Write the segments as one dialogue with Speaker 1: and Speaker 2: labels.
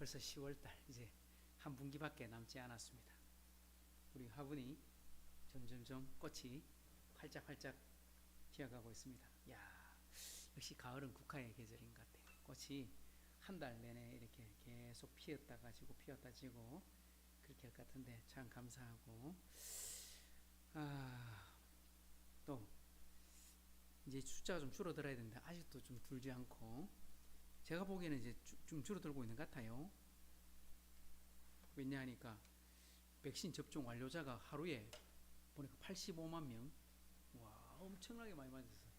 Speaker 1: 벌써 10월달 이제 한 분기밖에 남지 않았습니다. 우리 화분이 점점점 꽃이 활짝활짝 피어가고 있습니다. 야, 역시 가을은 국화의 계절인 것 같아요. 꽃이 한 달 내내 이렇게 계속 피었다 가지고 피었다 지고 그렇게 할 것 같은데 참 감사하고, 또 이제 숫자가 좀 줄어들어야 되는데 아직도 좀 줄지 않고, 제가 보기에는 이제 좀 줄어들고 있는 것 같아요. 왜냐하니까 백신 접종 완료자가 하루에 보니까 85만 명, 와, 엄청나게 많이 맞았어요.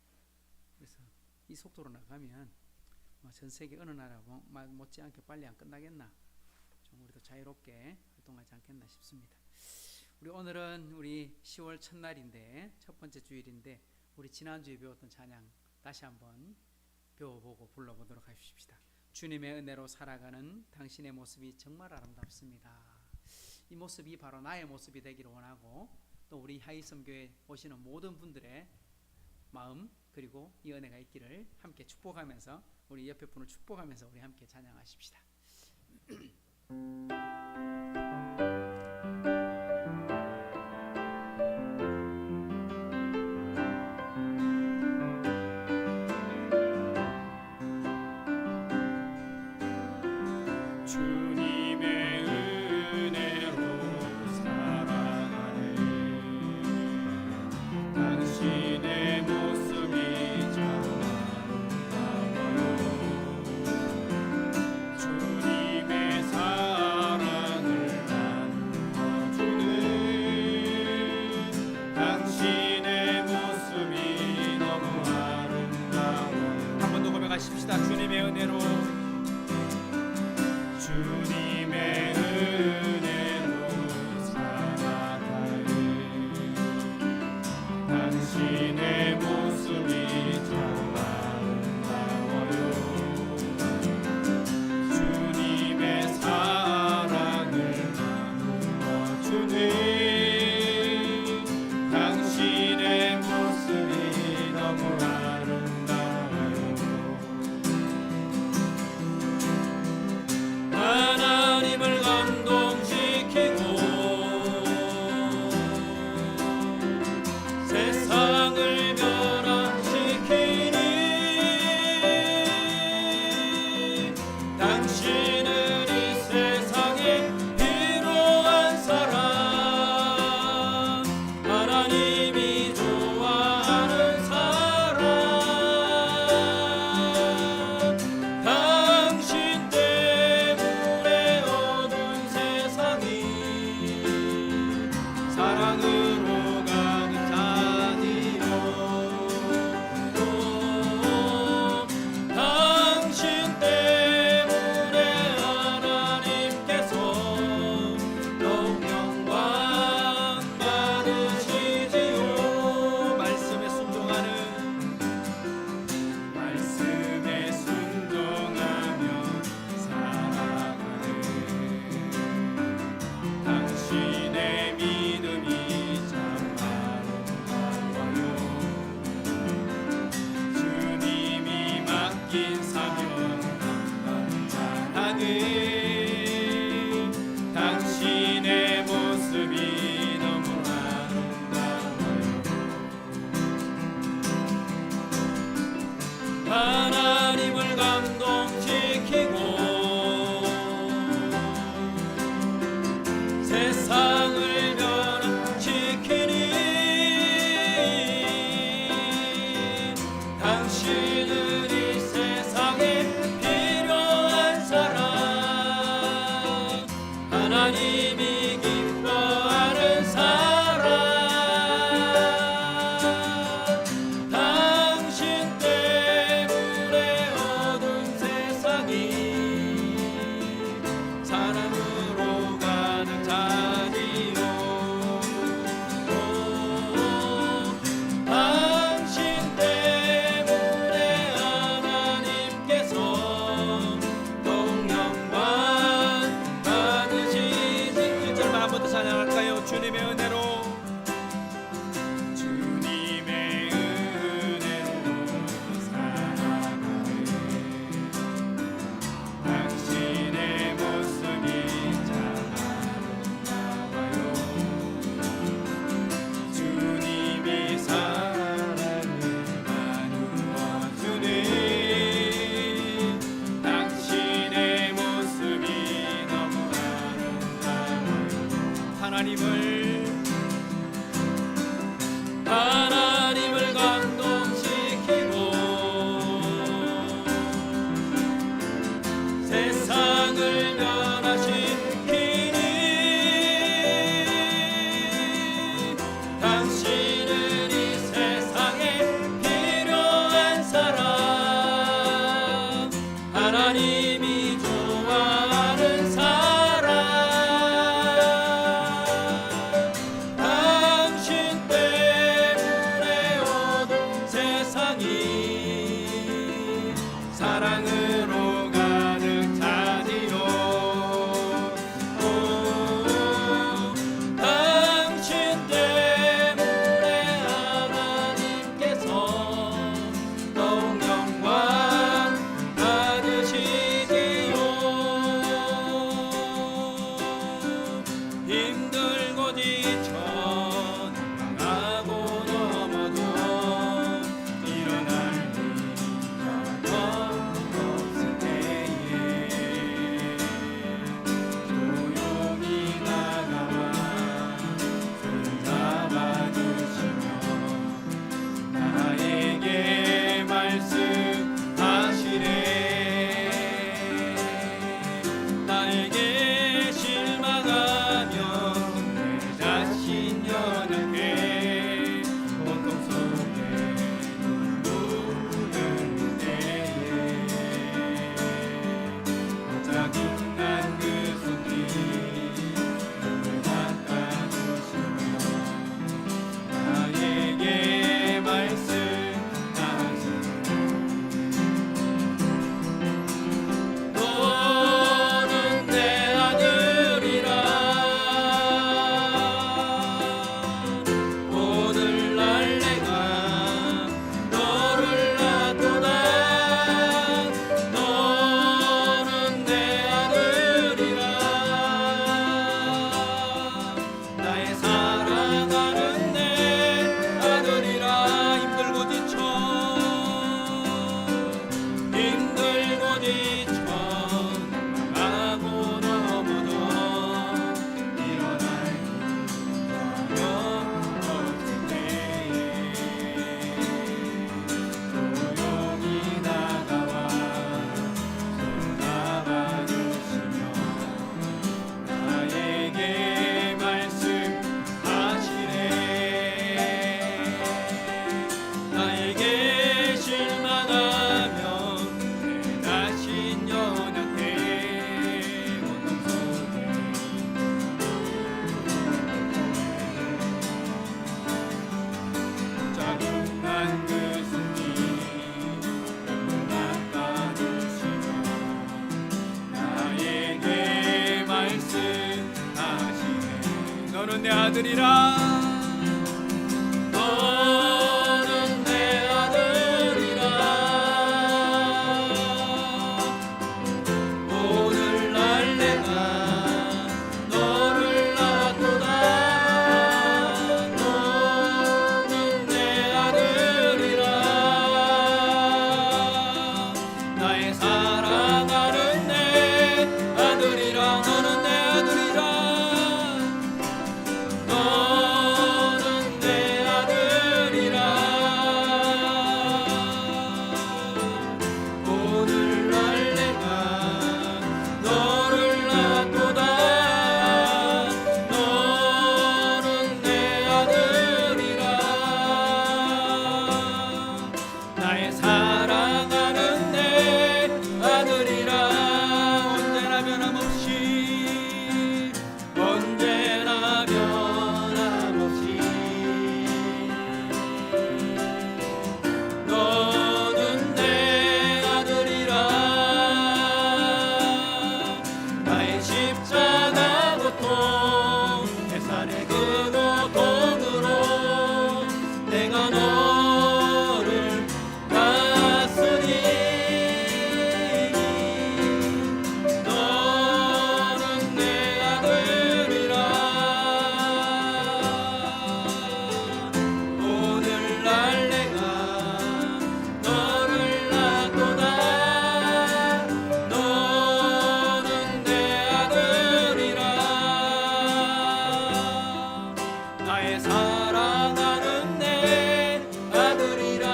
Speaker 1: 그래서 이 속도로 나가면 전 세계 어느 나라 못지않게 빨리 안 끝나겠나, 좀 우리도 자유롭게 활동하지 않겠나 싶습니다. 우리 오늘은 우리 10월 첫날인데, 첫 번째 주일인데, 우리 지난주에 배웠던 찬양 다시 한번 배워보고 불러보도록 하십시다. 주님의 은혜로 살아가는 당신의 모습이 정말 아름답습니다. 이 모습이 바로 나의 모습이 되기를 원하고, 또 우리 하이섬교회 오시는 모든 분들의 마음, 그리고 이 은혜가 있기를 함께 축복하면서, 우리 옆에 분을 축복하면서 우리 함께 찬양하십시다. 주님의 은혜로, 주님의 은혜로 살아가네. 당신의 모습이 참 아름다워요. 주님의 사랑을 나누어 주네. 당신의 모습이 너무 아름다워요. 하나님을 감동시키고 세상을 변화시키니 당신은 이 세상에 필요한 사람, 하나님이 좋아하는 사람, 당신 사랑으로 가득 차지요. 당신 때문에 하나님께서 더욱 영광 받으시지요. 말씀에 순종하는, 말씀에 순종하며 살아가네. 당신의 믿음이 참 아름다워요. 주님이 맡긴 사명 감당하네. 당신의 모습이 너무 아름다워요. 하나님을 감동시키고 세상을 변화시키니 당신은 이 세상에 필요한 사람, 하나님이 기뻐하는 사람, 당신 때문에 어두운 세상이 사랑으로 가득 차지요. 당신 때문에
Speaker 2: 사랑으로 가득 차지요. 당신 때문에 하나님께서 더욱 영광 받으시지요. 힘들고 지쳐 나가고 넘어져 일어날 힘 없을 때에 조용히 다가와 손 잡아주시며 나에게 말씀하시래. 나에게 실망하면 내 자신 연약해 고통 속에 눈물을 때에 짜증난 그 손길 눈을 닦아주시며 나에게 말씀하시네. 너는 내 아들이라. 오늘날 내가 너를 낳도다. 너는 내 아들이라. 나의 사랑하는 내 아들이라. 힘들고 지쳐 나가고 넘어져 일어날 힘 없을 때에 조용히 다가와 손 잡아주시며 나에게 말씀하시네. 나에게 실망하면 내 자신 연약해 고통 속에 짜증난 그 손길 눈을 닦아주시며 나에게 말씀하시네. 너는 내 아들이라. 너는 내 아들이라. 오늘날 내가 너를 낳도다. 너는 내 아들이라. 나의 사랑하는 내 아들이라. 너는 내 아들이라. 너는 내 아들이라. 오늘날 내가 너를 낳도다. 너는 내 아들이라. 나의 사랑하는 내 아들이라. 언제나 변함없이 언제나 변함없이 너는 내 아들이라. 나의 십자가 고통 햇살의 그 고통으로 내가 너를 낳았으니 너는 내 아들이라. 오늘날 내가 너를 낳도다. 너는 내 아들이라. 나의 사랑하는 내 아들이라.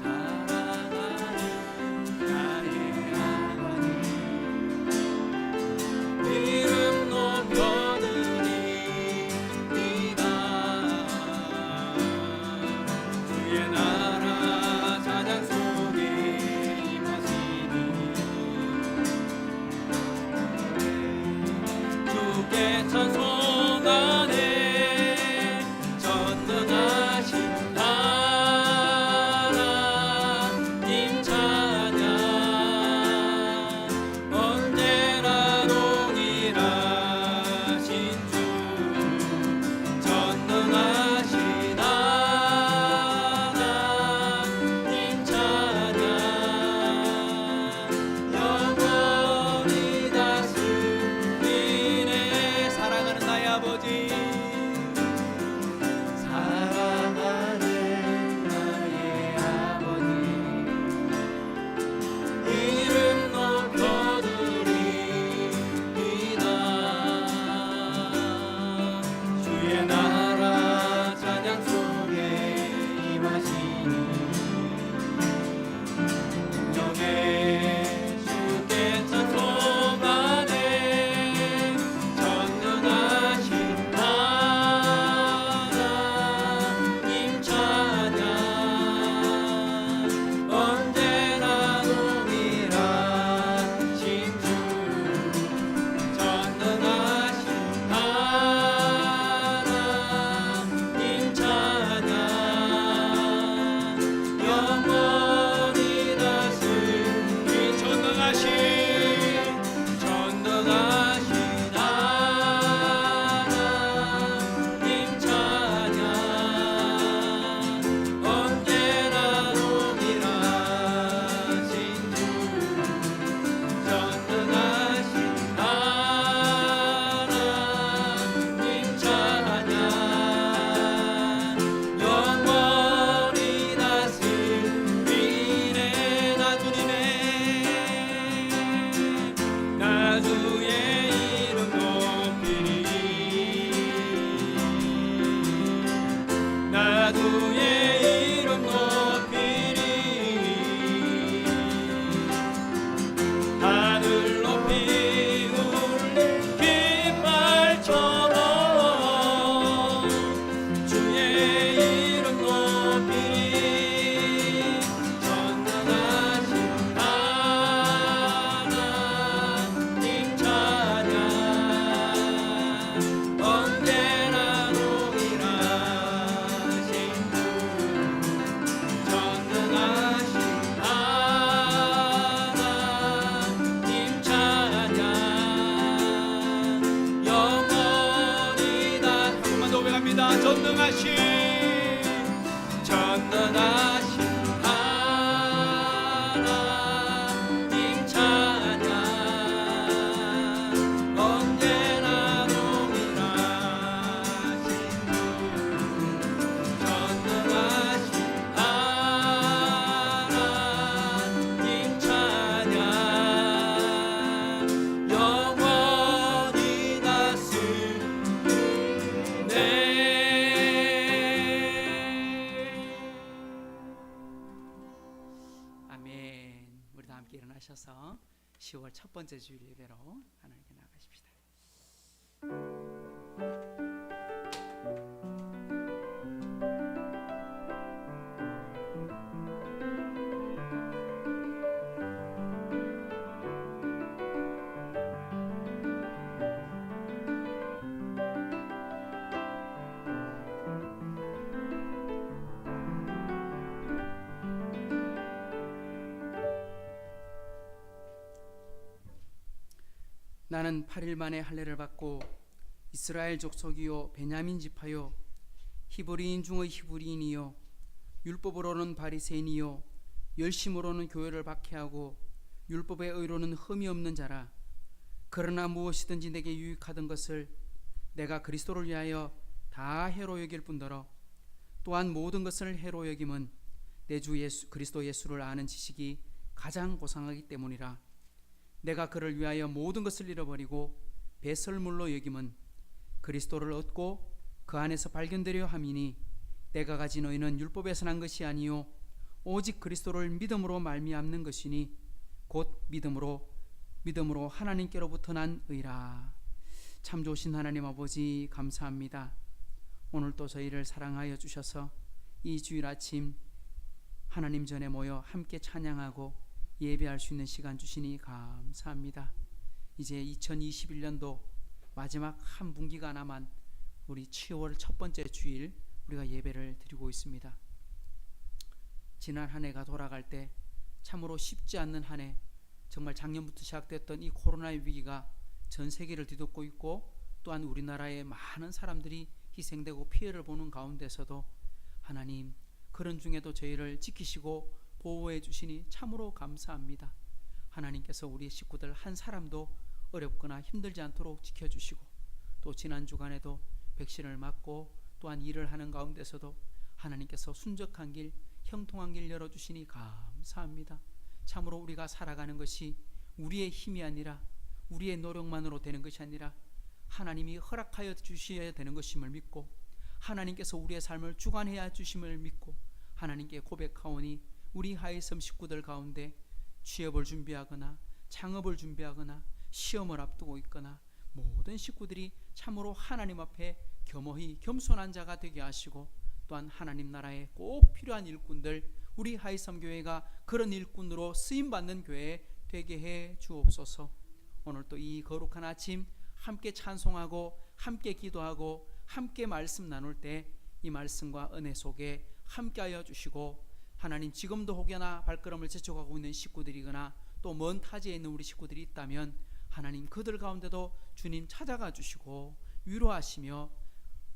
Speaker 2: 사랑하는 나의 아버지 이름 높여드립니다. 주의 나라 사장 속에 임하시니 주께 찬송하네. 전능하신 하나님 전능하신 하나님 찬양 언제나 동일하신 주 전능하신 하나님 찬양 영원히 다스리네.
Speaker 1: 아멘. 우리 다 함께 일어나셔서 10월 첫 번째 주일 예배로 하나님께 나가십시다. 나는 8일 만에 할례를 받고 이스라엘 족속이요 베냐민 지파요 히브리인 중의 히브리인이요 율법으로는 바리새인이요 열심으로는 교회를 박해하고 율법의 의로는 흠이 없는 자라. 그러나 무엇이든지 내게 유익하던 것을 내가 그리스도를 위하여 다 해로 여길 뿐더러 또한 모든 것을 해로 여김은 내 주 예수 그리스도 예수를 아는 지식이 가장 고상하기 때문이라. 내가 그를 위하여 모든 것을 잃어버리고 배설물로 여김은 그리스도를 얻고 그 안에서 발견되려 함이니 내가 가진 의는 율법에서 난 것이 아니요 오직 그리스도를 믿음으로 말미암는 것이니 곧 믿음으로 하나님께로부터 난 의라. 참 좋으신 하나님 아버지 감사합니다. 오늘 또 저희를 사랑하여 주셔서 이 주일 아침 하나님 전에 모여 함께 찬양하고 예배할 수 있는 시간 주시니 감사합니다. 이제 2021년도 마지막 한 분기가 남은 우리 10월 첫 번째 주일 우리가 예배를 드리고 있습니다. 지난 한 해가 돌아갈 때 참으로 쉽지 않는 한 해, 정말 작년부터 시작됐던 이 코로나의 위기가 전 세계를 뒤덮고 있고 또한 우리나라의 많은 사람들이 희생되고 피해를 보는 가운데서도 하나님 그런 중에도 저희를 지키시고 보호해 주시니 참으로 감사합니다. 하나님께서 우리 식구들 한 사람도 어렵거나 힘들지 않도록 지켜주시고 또 지난 주간에도 백신을 맞고 또한 일을 하는 가운데서도 하나님께서 순적한 길, 형통한 길 열어주시니 감사합니다. 참으로 우리가 살아가는 것이 우리의 힘이 아니라 우리의 노력만으로 되는 것이 아니라 하나님이 허락하여 주셔야 되는 것임을 믿고 하나님께서 우리의 삶을 주관해야 주심을 믿고 하나님께 고백하오니 우리 하이섬 식구들 가운데 취업을 준비하거나 창업을 준비하거나 시험을 앞두고 있거나 모든 식구들이 참으로 하나님 앞에 겸허히 겸손한 자가 되게 하시고 또한 하나님 나라에 꼭 필요한 일꾼들 우리 하이섬 교회가 그런 일꾼으로 쓰임받는 교회 되게 해 주옵소서. 오늘 또 이 거룩한 아침 함께 찬송하고 함께 기도하고 함께 말씀 나눌 때 이 말씀과 은혜 속에 함께하여 주시고 하나님 지금도 혹여나 발걸음을 재촉하고 있는 식구들이거나 또 먼 타지에 있는 우리 식구들이 있다면 하나님 그들 가운데도 주님 찾아가 주시고 위로하시며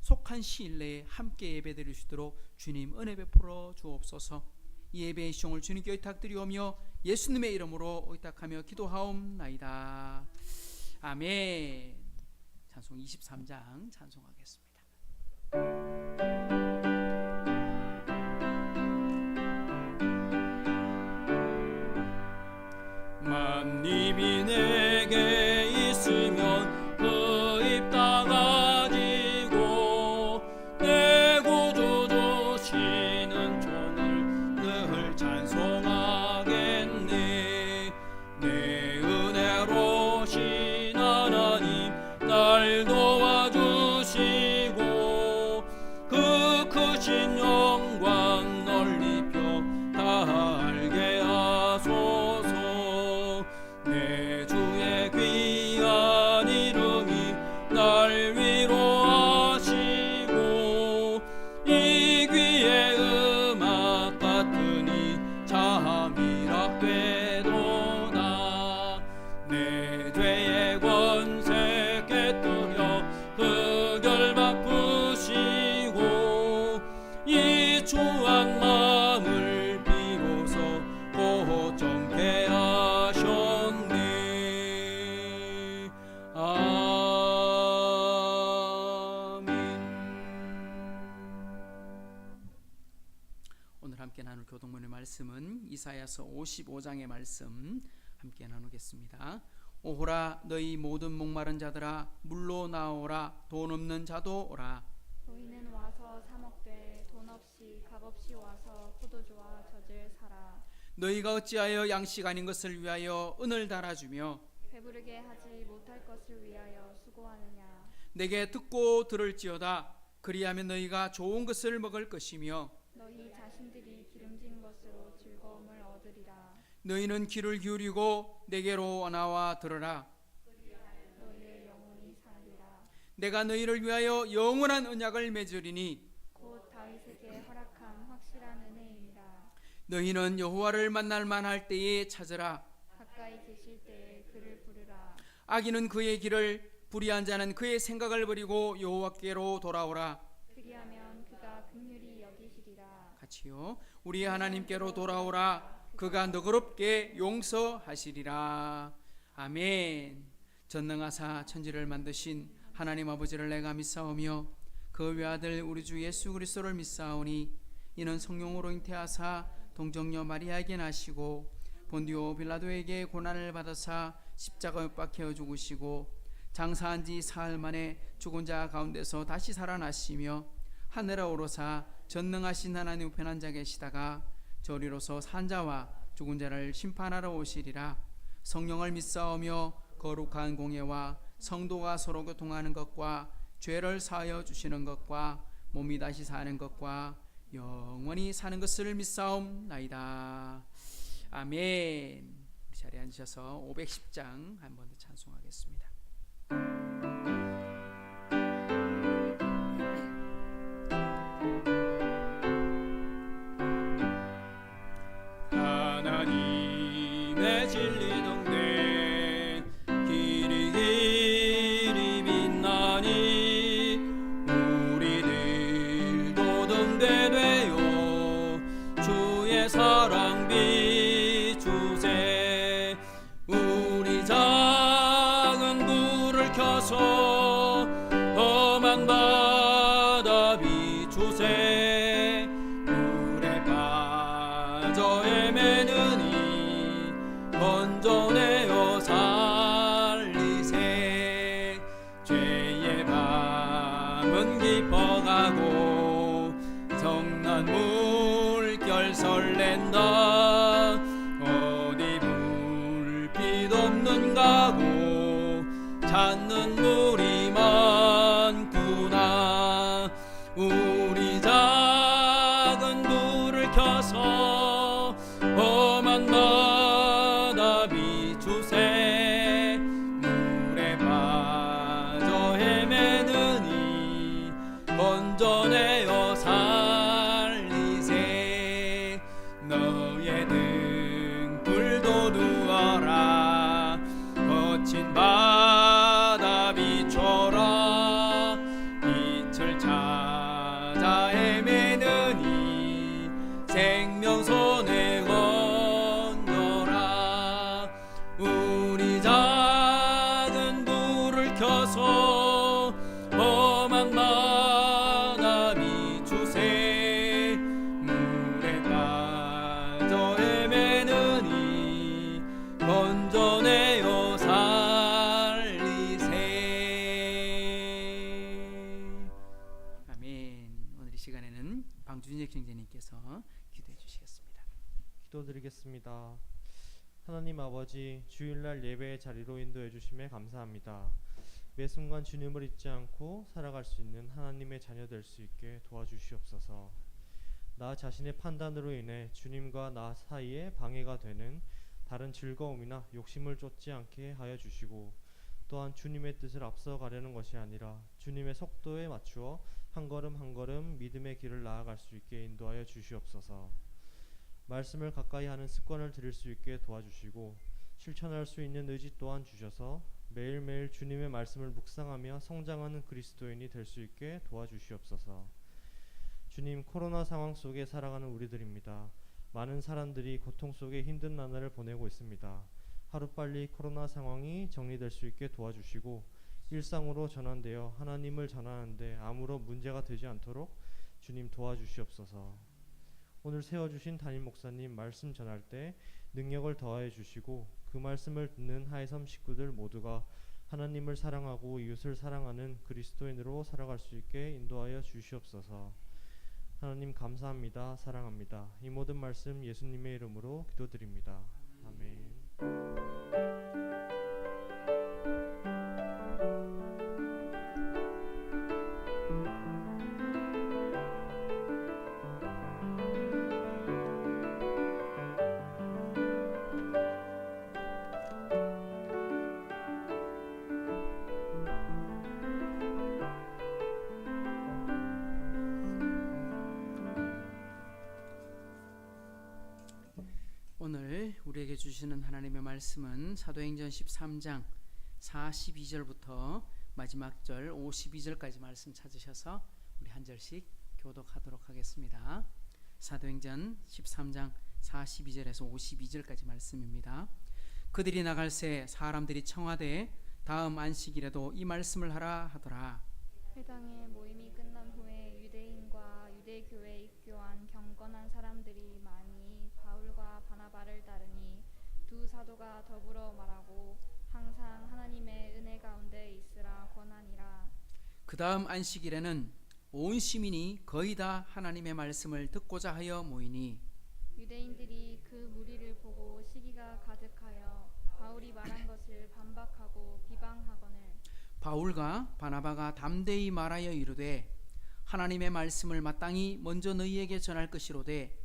Speaker 1: 속한 시일 내에 함께 예배드릴 수 있도록 주님 은혜 베풀어 주옵소서. 이 예배의 시종을 주님께 의탁드리오며 예수님의 이름으로 의탁하며 기도하옵나이다. 아멘. 찬송 23장 찬송하겠습니다.
Speaker 2: 만님이 내게 있으면 그 입 다 가지고 내 구주 되시는 종을 늘 찬송하겠네. 내 은혜로신 하나님 날 도와주시고 그
Speaker 1: 오늘 함께 나눌 교동문의 말씀은 이사야서 55장의 말씀 함께 나누겠습니다. 오호라 너희 모든 목마른 자들아 물로 나오라 돈 없는 자도 오라.
Speaker 3: 너희는 와서 사 먹되 돈 없이 값 없이 와서 포도주와 젖을 사라.
Speaker 1: 너희가 어찌하여 양식 아닌 것을 위하여 은을 달아주며
Speaker 3: 배부르게 하지 못할 것을 위하여 수고하느냐.
Speaker 1: 내게 듣고 들을지어다. 그리하면 너희가 좋은 것을 먹을 것이며
Speaker 3: 너희 자신들이 기름진 것으로 즐거움을 얻으리라.
Speaker 1: 너희는 귀를 기울이고 내게로 나와 들으라.
Speaker 3: 너희의 영혼이 살리라.
Speaker 1: 내가 너희를 위하여 영원한 언약을 맺으리니
Speaker 3: 곧 다윗에게 허락한 확실한 은혜이니라.
Speaker 1: 너희는 여호와를 만날 만할 때에 찾으라.
Speaker 3: 가까이 계실 때에 그를 부르라.
Speaker 1: 악인은 그의 길을 불의한 자는 그의 생각을 버리고 여호와께로 돌아오라.
Speaker 3: 그리하면 그가 긍휼히 여기시리라.
Speaker 1: 같이요. 우리 하나님께로 돌아오라. 그가 너그럽게 용서하시리라. 아멘. 전능하사 천지를 만드신 하나님 아버지를 내가 믿사오며 그 외아들 우리 주 예수 그리스도를 믿사오니 이는 성령으로 잉태하사 동정녀 마리아에게 나시고 본디오 빌라도에게 고난을 받아사 십자가에 못 박혀 죽으시고 장사한 지 사흘 만에 죽은 자 가운데서 다시 살아나시며 하늘에 오르사 전능하신 하나님 우편한 자 계시다가 저리로서 산자와 죽은 자를 심판하러 오시리라. 성령을 믿사오며 거룩한 공예와 성도가 서로 교통하는 것과 죄를 사하여 주시는 것과 몸이 다시 사는 것과 영원히 사는 것을 믿사옵나이다. 아멘. 우리 자리에 앉으셔서 510장 한 번 더 찬송하겠습니다.
Speaker 2: 하나님의 진리 동네 길이 길이 빛나니 우리들도 등대되어 주의 사랑 비추세. 우리 작은 불을 켜서 험한 바다 비추세. 물에 빠져 헤매느니 건져내어 살리세. 죄의 밤은 깊어가고 성난 물결 설렌다. 어디 불빛 없는 가고 찾는 물이 많구나. 우리 작은 불을 켜서 험한 바다 비추세. 물에 빠져 헤매느니 건져내어 살리세. 너의 등불도 누워라. 거친 바다 비춰라. 빛을 찾아 헤매느니 생명선에 건져라. 우리 작은 불을 켜서 험한 바다 비추세. 물에 빠져 헤매느니 건져내어 살리세.
Speaker 1: 아멘. 오늘 이 시간에는 방준익 형제님께서 기도해 주시겠습니다.
Speaker 4: 기도드리겠습니다. 하나님 아버지, 주일날 예배의 자리로 인도해 주심에 감사합니다. 매 순간 주님을 잊지 않고 살아갈 수 있는 하나님의 자녀 될 수 있게 도와주시옵소서. 나 자신의 판단으로 인해 주님과 나 사이에 방해가 되는 다른 즐거움이나 욕심을 쫓지 않게 하여 주시고, 또한 주님의 뜻을 앞서가려는 것이 아니라 주님의 속도에 맞추어 한 걸음 한 걸음 믿음의 길을 나아갈 수 있게 인도하여 주시옵소서. 말씀을 가까이 하는 습관을 들일 수 있게 도와주시고, 실천할 수 있는 의지 또한 주셔서 매일매일 주님의 말씀을 묵상하며 성장하는 그리스도인이 될 수 있게 도와주시옵소서. 주님, 코로나 상황 속에 살아가는 우리들입니다. 많은 사람들이 고통 속에 힘든 나날을 보내고 있습니다. 하루빨리 코로나 상황이 정리될 수 있게 도와주시고, 일상으로 전환되어 하나님을 전하는데 아무런 문제가 되지 않도록 주님 도와주시옵소서. 오늘 세워주신 담임 목사님 말씀 전할 때 능력을 더하여 주시고 그 말씀을 듣는 하이섬 식구들 모두가 하나님을 사랑하고 이웃을 사랑하는 그리스도인으로 살아갈 수 있게 인도하여 주시옵소서. 하나님 감사합니다. 사랑합니다. 이 모든 말씀 예수님의 이름으로 기도드립니다. 아멘.
Speaker 1: 오늘 우리에게 주시는 하나님의 말씀은 사도행전 13장 42절부터 마지막 절 52절까지 말씀 찾으셔서 우리 한 절씩 교독하도록 하겠습니다. 사도행전 13장 42절에서 52절까지 말씀입니다. 그들이 나갈새 사람들이 청하되 다음 안식일에도 이 말씀을 하라 하더라.
Speaker 3: 회당의 모임이 끝난 후에 유대인과 유대교회에 입교한 경건한 사람들이 많이 바울과 바나바를 따르니 두 사도가 더불어 말하고 항상 하나님의 은혜 가운데 있으라 권하니라.
Speaker 1: 그 다음 안식일에는 온 시민이 거의 다 하나님의 말씀을 듣고자 하여 모이니
Speaker 3: 유대인들이 그 무리를 보고 시기가 가득하여 바울이 말한 것을 반박하고 비방하거늘
Speaker 1: 바울과 바나바가 담대히 말하여 이르되 하나님의 말씀을 마땅히 먼저 너희에게 전할 것이로되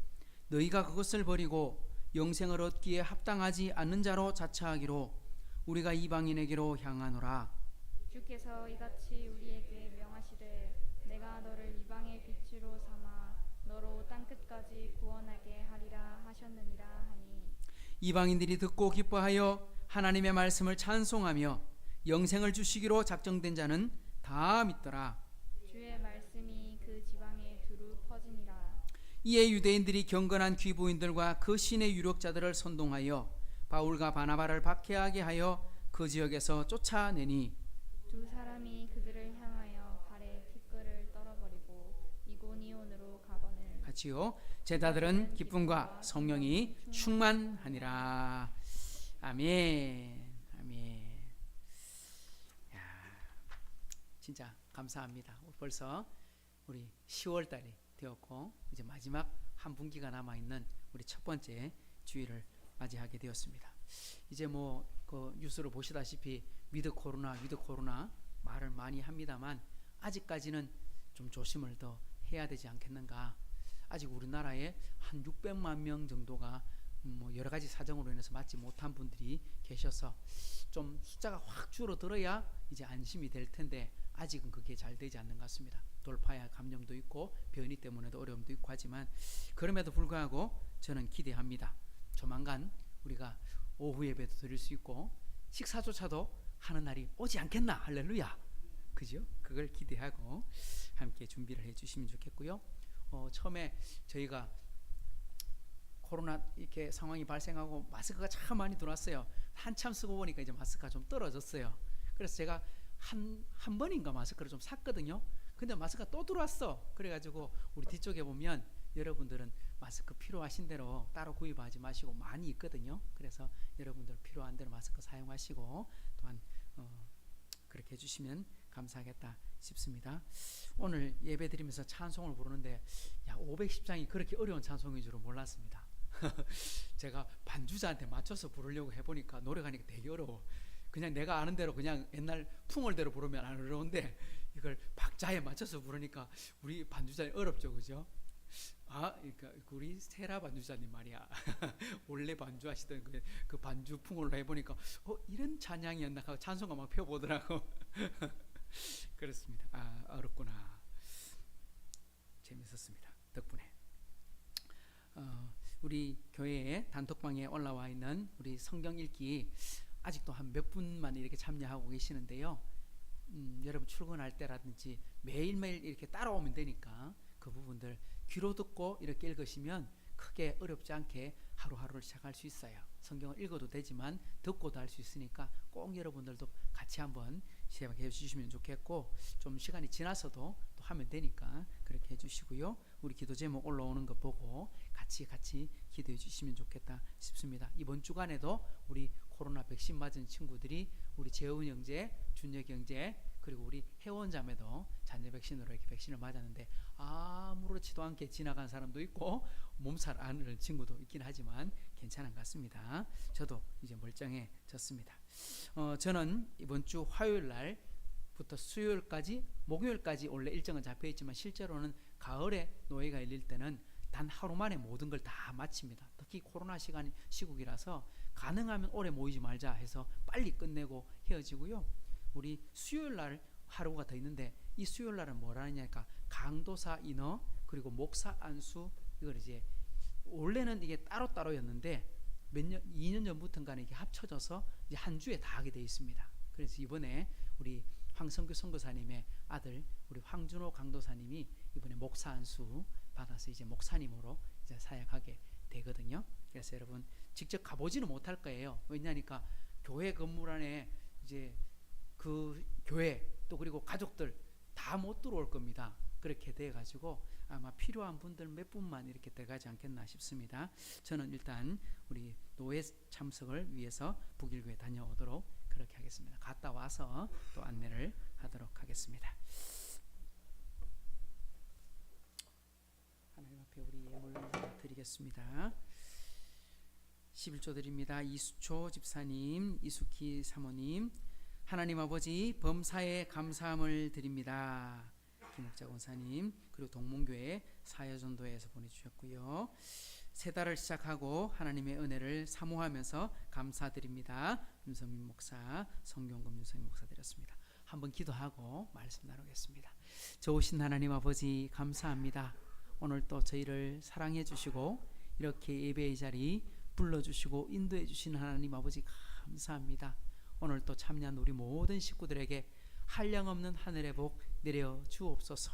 Speaker 1: 너희가 그것을 버리고 영생을 얻기에 합당하지 않는 자로 자처하기로 우리가 이방인에게로 향하노라.
Speaker 3: 주께서 이같이 우리에게 명하시되 내가 너를 이방의 빛으로 삼아 너로 땅끝까지 구원하게 하리라 하셨느니라 하니
Speaker 1: 이방인들이 듣고 기뻐하여 하나님의 말씀을 찬송하며 영생을 주시기로 작정된 자는 다 믿더라.
Speaker 3: 주의 말씀이 그 지방에 두루 퍼지니라.
Speaker 1: 이에 유대인들이 경건한 귀부인들과 그 신의 유력자들을 선동하여 바울과 바나바를 박해하게 하여 그 지역에서 쫓아내니
Speaker 3: 두 사람이 그들을 향하여 발에 티끌을 떨어버리고 이고니온으로 가거늘
Speaker 1: 같이요. 제자들은 기쁨과 성령이 충만하니라. 아멘. 아멘. 야, 진짜 감사합니다. 벌써 우리 10월 달이 되었고 이제 마지막 한 분기가 남아 있는 우리 첫 번째 주일을 맞이하게 되었습니다. 이제 뭐 그 뉴스로 보시다시피 위드 코로나 말을 많이 합니다만 아직까지는 좀 조심을 더 해야 되지 않겠는가. 아직 우리나라에 한 600만 명 정도가 뭐 여러 가지 사정으로 인해서 맞지 못한 분들이 계셔서 좀 숫자가 확 줄어들어야 이제 안심이 될 텐데 아직은 그게 잘 되지 않는 것 같습니다. 돌파야 감염도 있고 변이 때문에도 어려움도 있고 하지만 그럼에도 불구하고 저는 기대합니다. 조만간 우리가 오후 예배도 드릴 수 있고 식사조차도 하는 날이 오지 않겠나. 할렐루야. 그죠? 그걸 기대하고 함께 준비를 해 주시면 좋겠고요. 처음에 저희가 코로나 이렇게 상황이 발생하고 마스크가 참 많이 들어왔어요. 한참 쓰고 보니까 이제 마스크가 좀 떨어졌어요. 그래서 제가 한 번인가 마스크를 좀 샀거든요. 근데 마스크가 또 들어왔어. 그래가지고 우리 뒤쪽에 보면 여러분들은 마스크 필요하신 대로 따로 구입하지 마시고 많이 있거든요. 그래서 여러분들 필요한 대로 마스크 사용하시고 또한 그렇게 해주시면 감사하겠다 싶습니다. 오늘 예배 드리면서 찬송을 부르는데 510장이 그렇게 어려운 찬송인 줄은 몰랐습니다. 제가 반주자한테 맞춰서 부르려고 해보니까 노래하니까 되게 어려워. 그냥 내가 아는 대로 그냥 옛날 풍월대로 부르면 안 어려운데 이걸 박자에 맞춰서 부르니까 우리 반주자님 어렵죠, 그죠? 그러니까 우리 세라 반주자님 말이야. 원래 반주하시던 그 반주 풍월로 해보니까 이런 찬양이었나 하고 찬송가 막 펴보더라고. 그렇습니다. 어렵구나. 재밌었습니다. 덕분에. 우리 교회에 단톡방에 올라와 있는 우리 성경 읽기 아직도 한 몇 분만 이렇게 참여하고 계시는데요. 여러분 출근할 때라든지 매일매일 이렇게 따라오면 되니까 그 부분들 귀로 듣고 이렇게 읽으시면 크게 어렵지 않게 하루하루를 시작할 수 있어요. 성경을 읽어도 되지만 듣고도 할 수 있으니까 꼭 여러분들도 같이 한번 시작해 주시면 좋겠고 좀 시간이 지나서도 또 하면 되니까 그렇게 해주시고요. 우리 기도 제목 올라오는 거 보고 같이 기도해 주시면 좋겠다 싶습니다. 이번 주간에도 우리 코로나 백신 맞은 친구들이 우리 재훈 형제, 준혁 형제, 그리고 우리 혜원자매도 잔여 백신으로 이렇게 백신을 맞았는데 아무렇지도 않게 지나간 사람도 있고 몸살 앓는 친구도 있긴 하지만 괜찮은 것 같습니다. 저도 이제 멀쩡해졌습니다. 저는 이번 주 화요일 날부터 수요일까지, 목요일까지 원래 일정은 잡혀 있지만 실제로는 가을에 노예가 열릴 때는 단 하루 만에 모든 걸 다 마칩니다. 특히 코로나 시국이라서 가능하면 오래 모이지 말자 해서 빨리 끝내고 헤어지고요. 우리 수요일 날 하루가 더 있는데 이 수요일 날은 뭐라 하냐니까 강도사 인어 그리고 목사 안수, 이걸 이제 원래는 이게 따로따로였는데 2년 전부터인가는 이게 합쳐져서 이제 한 주에 다 하게 되어 있습니다. 그래서 이번에 우리 황성규 선교사님의 아들 우리 황준호 강도사님이 이번에 목사 안수 받아서 이제 목사님으로 이제 사역하게 되거든요. 그래서 여러분 직접 가보지는 못할 거예요. 왜냐니까 교회 건물 안에 이제 그 교회 또 그리고 가족들 다 못 들어올 겁니다. 그렇게 돼 가지고 아마 필요한 분들 몇 분만 이렇게 돼가지 않겠나 싶습니다. 저는 일단 우리 노예 참석을 위해서 북일교회 다녀오도록 그렇게 하겠습니다. 갔다 와서 또 안내를 하도록 하겠습니다. 하나님 앞에 우리 예물 드리겠습니다. 11조 드립니다. 이수초 집사님, 이수키 사모님, 하나님 아버지 범사에 감사함을 드립니다. 김옥자 권사님, 그리고 동문교회 사여전도회에서 보내주셨고요. 새 달을 시작하고 하나님의 은혜를 사모하면서 감사드립니다. 윤성민 목사, 성경금 윤성민 목사 드렸습니다. 한번 기도하고 말씀 나누겠습니다. 좋으신 하나님 아버지 감사합니다. 오늘 또 저희를 사랑해 주시고 이렇게 예배의 자리 불러주시고 인도해 주신 하나님 아버지 감사합니다. 오늘 또 참여한 우리 모든 식구들에게 한량없는 하늘의 복 내려 주옵소서.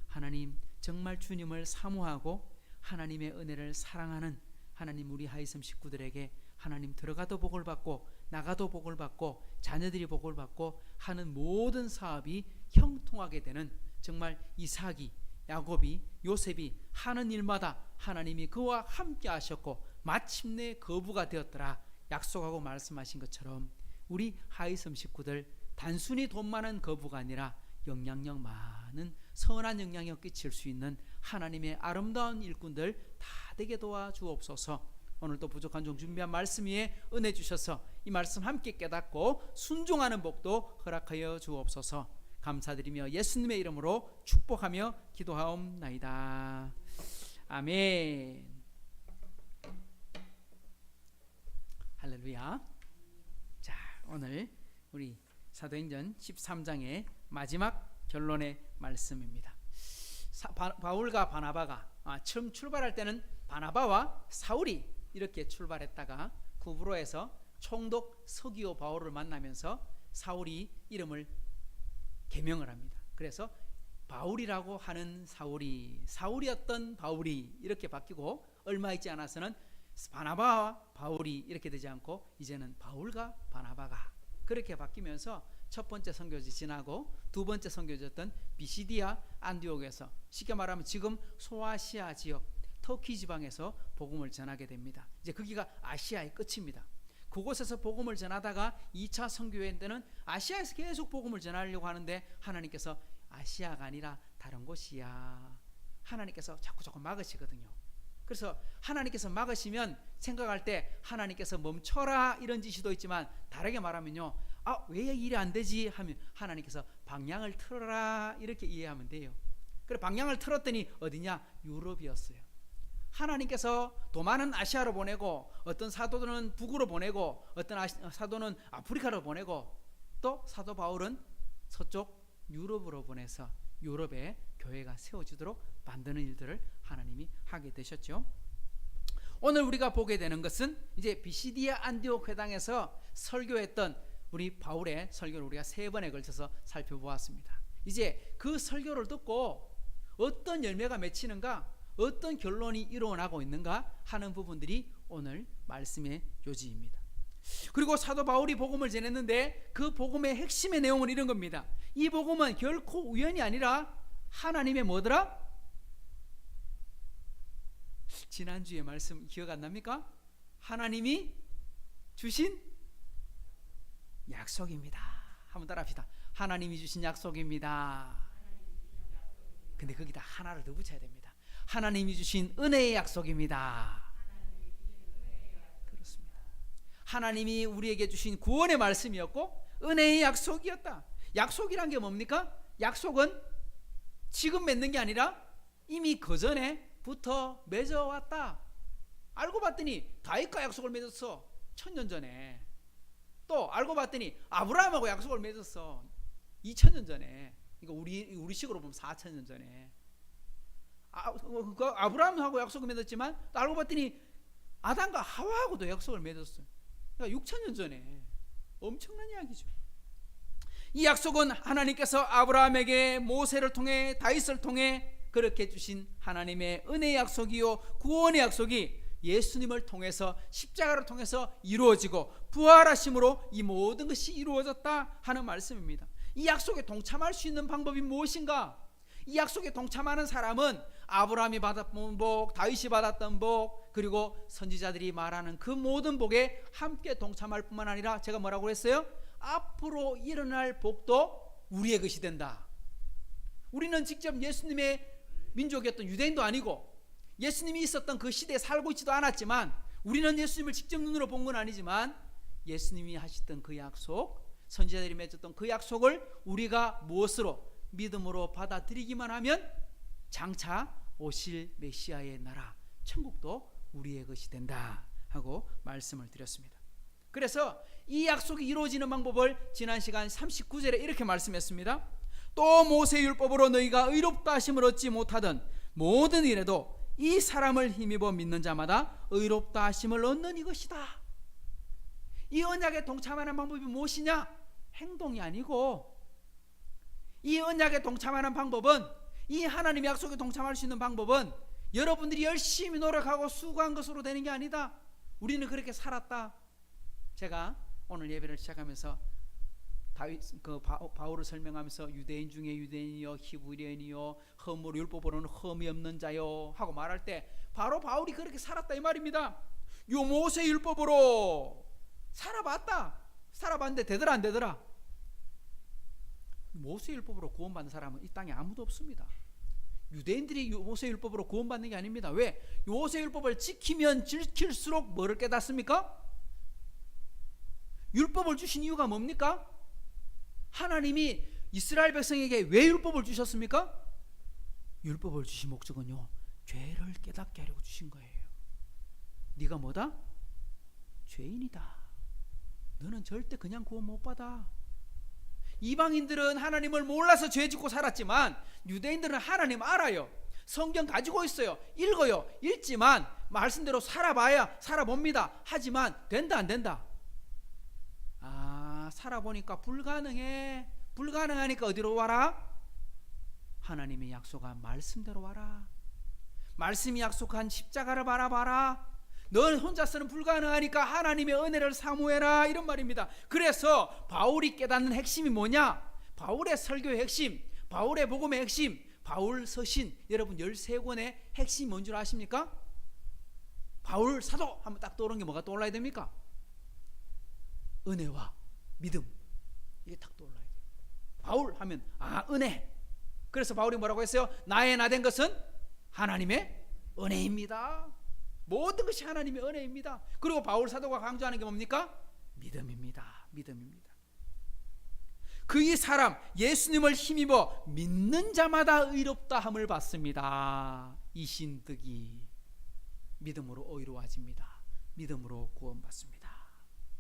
Speaker 1: 하나님 정말 주님을 사모하고 하나님의 은혜를 사랑하는 하나님 우리 하이섬 식구들에게 하나님 들어가도 복을 받고 나가도 복을 받고 자녀들이 복을 받고 하는 모든 사업이 형통하게 되는 정말 이삭이 야곱이 요셉이 하는 일마다 하나님이 그와 함께 하셨고 마침내 거부가 되었더라 약속하고 말씀하신 것처럼 우리 하이섬 식구들 단순히 돈 많은 거부가 아니라 영향력 많은 선한 영향력 끼칠 수 있는 하나님의 아름다운 일꾼들 다 되게 도와주옵소서. 오늘도 부족한 종 준비한 말씀 위에 은혜 주셔서 이 말씀 함께 깨닫고 순종하는 복도 허락하여 주옵소서. 감사드리며 예수님의 이름으로 축복하며 기도하옵나이다. 아멘. 할렐루야. 자, 오늘 우리 사도행전 13장의 마지막 결론의 말씀입니다. 바울과 바나바가 처음 출발할 때는 바나바와 사울이 이렇게 출발했다가 구브로에서 총독 서기오 바울을 만나면서 사울이 이름을 개명을 합니다. 그래서 바울이라고 하는 사울이었던 바울이 이렇게 바뀌고 얼마 있지 않아서는 바나바와 바울이 이렇게 되지 않고 이제는 바울과 바나바가 그렇게 바뀌면서 첫 번째 선교지 지나고 두 번째 선교지였던 비시디아 안디옥에서 쉽게 말하면 지금 소아시아 지역 터키 지방에서 복음을 전하게 됩니다. 이제 거기가 아시아의 끝입니다. 그곳에서 복음을 전하다가 2차 선교회 때는 아시아에서 계속 복음을 전하려고 하는데 하나님께서 아시아가 아니라 다른 곳이야 하나님께서 자꾸 막으시거든요. 그래서 하나님께서 막으시면 생각할 때 하나님께서 멈춰라 이런 지시도 있지만 다르게 말하면요, 왜 일이 안 되지 하면 하나님께서 방향을 틀어라 이렇게 이해하면 돼요. 그래 방향을 틀었더니 어디냐? 유럽이었어요. 하나님께서 도마는 아시아로 보내고 어떤 사도는 북으로 보내고 어떤 사도는 아프리카로 보내고 또 사도 바울은 서쪽 유럽으로 보내서 유럽에 교회가 세워지도록 만드는 일들을 하나님이 하게 되셨죠. 오늘 우리가 보게 되는 것은 이제 비시디아 안디옥 회당에서 설교했던 우리 바울의 설교를 우리가 3번에 걸쳐서 살펴보았습니다. 이제 그 설교를 듣고 어떤 열매가 맺히는가, 어떤 결론이 일어나고 있는가 하는 부분들이 오늘 말씀의 요지입니다. 그리고 사도 바울이 복음을 전했는데 그 복음의 핵심의 내용은 이런 겁니다. 이 복음은 결코 우연이 아니라 하나님의 뭐더라? 지난주에 말씀 기억 안 납니까? 하나님이 주신 약속입니다. 한번 따라합시다. 하나님이 주신 약속입니다. 근데 거기다 하나를 더 붙여야 됩니다. 하나님이 주신 은혜의 약속입니다. 그렇습니다. 하나님이 우리에게 주신 구원의 말씀이었고 은혜의 약속이었다. 약속이란 게 뭡니까? 약속은 지금 맺는 게 아니라 이미 그 전에부터 맺어왔다. 알고 봤더니 다윗과 약속을 맺었어. 1000년 전에. 또 알고 봤더니 아브라함하고 약속을 맺었어. 2000년 전에. 이거 우리 식으로 보면 4000년 전에. 아브라함하고 약속을 맺었지만 또 알고 봤더니 아담과 하와하고도 약속을 맺었어요. 그러니까 6000년 전에. 엄청난 이야기죠. 이 약속은 하나님께서 아브라함에게 모세를 통해 다윗을 통해 그렇게 주신 하나님의 은혜의 약속이요 구원의 약속이 예수님을 통해서 십자가를 통해서 이루어지고 부활하심으로 이 모든 것이 이루어졌다 하는 말씀입니다. 이 약속에 동참할 수 있는 방법이 무엇인가? 이 약속에 동참하는 사람은 아브라함이 받았던 복, 다윗이 받았던 복, 그리고 선지자들이 말하는 그 모든 복에 함께 동참할 뿐만 아니라 제가 뭐라고 했어요? 앞으로 일어날 복도 우리의 것이 된다. 우리는 직접 예수님의 민족이었던 유대인도 아니고 예수님이 있었던 그 시대에 살고 있지도 않았지만 우리는 예수님을 직접 눈으로 본 건 아니지만 예수님이 하셨던 그 약속, 선지자들이 맺었던 그 약속을 우리가 무엇으로? 믿음으로 받아들이기만 하면 장차 오실 메시아의 나라 천국도 우리의 것이 된다 하고 말씀을 드렸습니다. 그래서 이 약속이 이루어지는 방법을 지난 시간 39절에 이렇게 말씀했습니다. 또 모세율법으로 너희가 의롭다 하심을 얻지 못하던 모든 일에도 이 사람을 힘입어 믿는 자마다 의롭다 하심을 얻는 이것이다. 이 언약에 동참하는 방법이 무엇이냐? 행동이 아니고 이 언약에 동참하는 방법은 이 하나님의 약속에 동참할 수 있는 방법은 여러분들이 열심히 노력하고 수고한 것으로 되는 게 아니다. 우리는 그렇게 살았다. 제가 오늘 예배를 시작하면서 바울을 설명하면서 유대인 중에 유대인이요 히브리인이요 흠으로 율법으로는 흠이 없는 자요 하고 말할 때 바로 바울이 그렇게 살았다 이 말입니다. 요 모세 율법으로 살아봤는데 되더라 안 되더라? 모세 율법으로 구원받는 사람은 이 땅에 아무도 없습니다. 유대인들이 모세 율법으로 구원받는 게 아닙니다. 왜? 모세 율법을 지키면 지킬수록 뭐를 깨닫습니까? 율법을 주신 이유가 뭡니까? 하나님이 이스라엘 백성에게 왜 율법을 주셨습니까? 율법을 주신 목적은요 죄를 깨닫게 하려고 주신 거예요. 네가 뭐다? 죄인이다. 너는 절대 그냥 구원 못 받아. 이방인들은 하나님을 몰라서 죄 짓고 살았지만 유대인들은 하나님 알아요. 성경 가지고 있어요. 읽어요. 읽지만 말씀대로 살아봅니다. 하지만 된다 안 된다? 살아보니까 불가능해. 불가능하니까 어디로 와라? 하나님이 약속한 말씀대로 와라. 말씀이 약속한 십자가를 바라봐라. 넌 혼자서는 불가능하니까 하나님의 은혜를 사모해라 이런 말입니다. 그래서 바울이 깨닫는 핵심이 뭐냐? 바울의 설교의 핵심, 바울의 복음의 핵심, 바울 서신 여러분 13권의 핵심이 뭔 줄 아십니까? 바울 사도 하면 딱 떠오르는 게 뭐가 떠올라야 됩니까? 은혜와 믿음, 이게 딱 떠올라야 돼요. 바울 하면 은혜. 그래서 바울이 뭐라고 했어요? 나의 나 된 것은 하나님의 은혜입니다. 모든 것이 하나님의 은혜입니다. 그리고 바울 사도가 강조하는 게 뭡니까? 믿음입니다. 믿음입니다. 그이 사람 예수님을 힘입어 믿는 자마다 의롭다 함을 받습니다. 이 신득이 믿음으로 의로워집니다. 믿음으로 구원받습니다.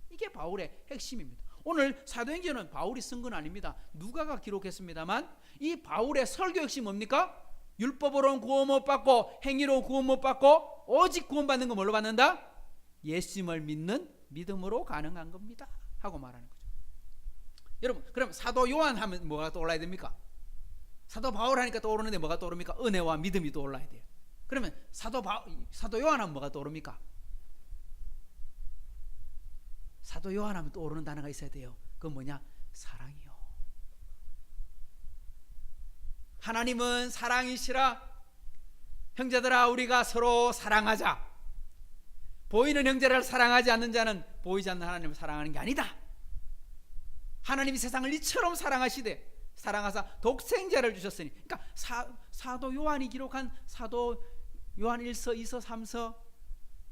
Speaker 1: 이게 바울의 핵심입니다. 오늘 사도행전은 바울이 쓴 건 아닙니다. 누가가 기록했습니다만 이 바울의 설교 핵심 뭡니까? 율법으로는 구원 못 받고 행위로 구원 못 받고 오직 구원받는 건 뭘로 받는다? 예수님을 믿는 믿음으로 가능한 겁니다 하고 말하는 거죠. 여러분 그럼 사도 요한 하면 뭐가 떠올라야 됩니까? 사도 바울 하니까 떠오르는데 뭐가 떠오릅니까? 은혜와 믿음이 떠올라야 돼요. 그러면 사도 요한 하면 뭐가 떠오릅니까? 사도 요한 하면 떠오르는 단어가 있어야 돼요. 그건 뭐냐? 사랑이요. 하나님은 사랑이시라. 형제들아 우리가 서로 사랑하자. 보이는 형제를 사랑하지 않는 자는 보이지 않는 하나님을 사랑하는 게 아니다. 하나님이 세상을 이처럼 사랑하사 독생자를 주셨으니. 그러니까 사도 요한이 기록한 사도 요한 1서, 2서, 3서,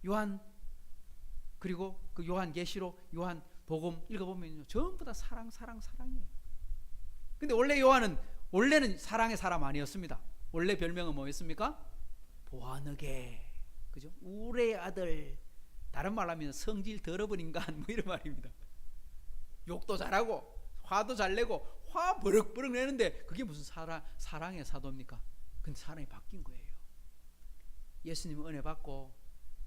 Speaker 1: 요한 그리고 그 요한계시록, 요한 복음 읽어보면요 전부 다 사랑이에요. 근데 원래는 사랑의 사람 아니었습니다. 원래 별명은 뭐였습니까? 보아너게, 그죠? 우레의 아들. 다른 말로 하면 성질 더러운 인간 뭐 이런 말입니다. 욕도 잘하고 화도 잘 내고 화 버럭버럭 내는데 그게 무슨 사랑의 사도입니까? 근데 사람이 바뀐 거예요. 예수님 은혜 받고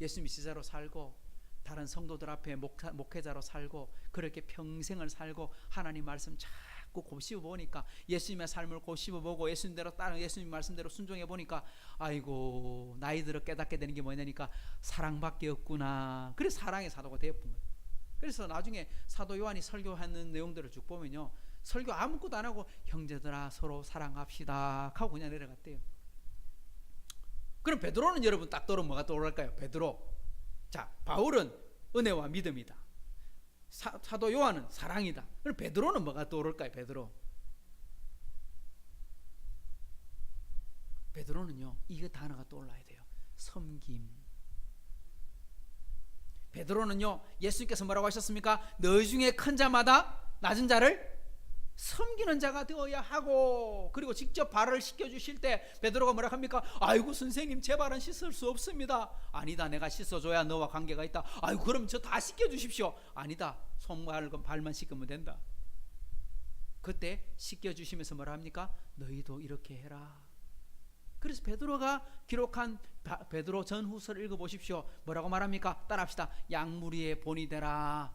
Speaker 1: 예수님이 제자로 살고 다른 성도들 앞에 목회자로 살고 그렇게 평생을 살고 하나님 말씀 자꾸 곱씹어 보니까 예수님의 삶을 곱씹어 보고 예수님대로 따르는 예수님 말씀대로 순종해 보니까 아이고 나이 들어 깨닫게 되는 게 뭐냐니까 사랑밖에 없구나. 그래서 사랑의 사도가 되었던 거예요. 그래서 나중에 사도 요한이 설교하는 내용들을 쭉 보면요 설교 아무것도 안 하고 형제들아 서로 사랑합시다 하고 그냥 내려갔대요. 그럼 베드로는 여러분 딱 떠오르면 뭐가 떠오를까요? 베드로. 자, 바울은 은혜와 믿음이다. 사도 요한은 사랑이다. 그럼 베드로는 뭐가 떠오를까요? 베드로는요 이거 단어가 떠올라야 돼요. 섬김. 베드로는요 예수님께서 뭐라고 하셨습니까? 너희 중에 큰 자마다 낮은 자를 섬기는 자가 되어야 하고, 그리고 직접 발을 씻겨주실 때 베드로가 뭐라 합니까? 아이고 선생님 제 발은 씻을 수 없습니다. 아니다, 내가 씻어줘야 너와 관계가 있다. 아이고 그럼 저 다 씻겨주십시오. 아니다, 발만 씻으면 된다. 그때 씻겨주시면서 뭐라 합니까? 너희도 이렇게 해라. 그래서 베드로가 기록한 베드로 전후서를 읽어보십시오. 뭐라고 말합니까? 따라합시다. 양무리의 본이 되라.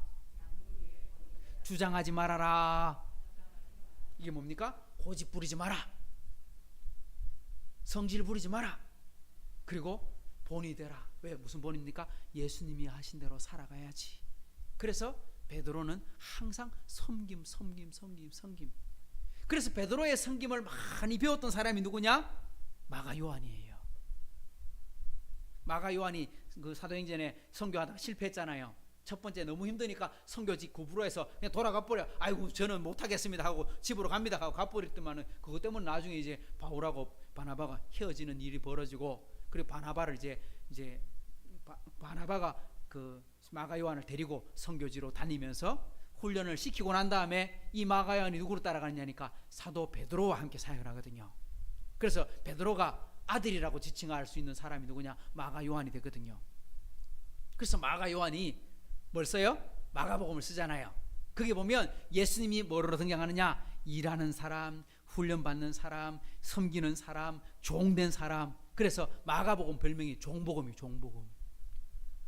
Speaker 1: 주장하지 말아라. 이게 뭡니까? 고집 부리지 마라. 성질 부리지 마라. 그리고 본이 되라. 왜? 무슨 본입니까? 예수님이 하신 대로 살아가야지. 그래서 베드로는 항상 섬김. 그래서 베드로의 섬김을 많이 배웠던 사람이 누구냐? 마가 요한이에요. 마가 요한이 그 사도행전에 선교하다가 실패했잖아요. 첫 번째 너무 힘드니까 선교지 구부로 해서 그냥 돌아가 버려. 아이고 저는 못하겠습니다 하고 집으로 갑니다 하고 가버렸더만은 그것 때문에 나중에 이제 바울하고 바나바가 헤어지는 일이 벌어지고, 그리고 바나바를 이제 바나바가 그 마가 요한을 데리고 선교지로 다니면서 훈련을 시키고 난 다음에 이 마가 요한이 누구로 따라가느냐니까 사도 베드로와 함께 사역을 하거든요. 그래서 베드로가 아들이라고 지칭할 수 있는 사람이 누구냐? 마가 요한이 되거든요. 그래서 마가 요한이 뭘 써요? 마가복음을 쓰잖아요. 거기 보면 예수님이 뭐로 등장하느냐? 일하는 사람, 훈련받는 사람, 섬기는 사람, 종된 사람. 그래서 마가복음 별명이 종복음이에요.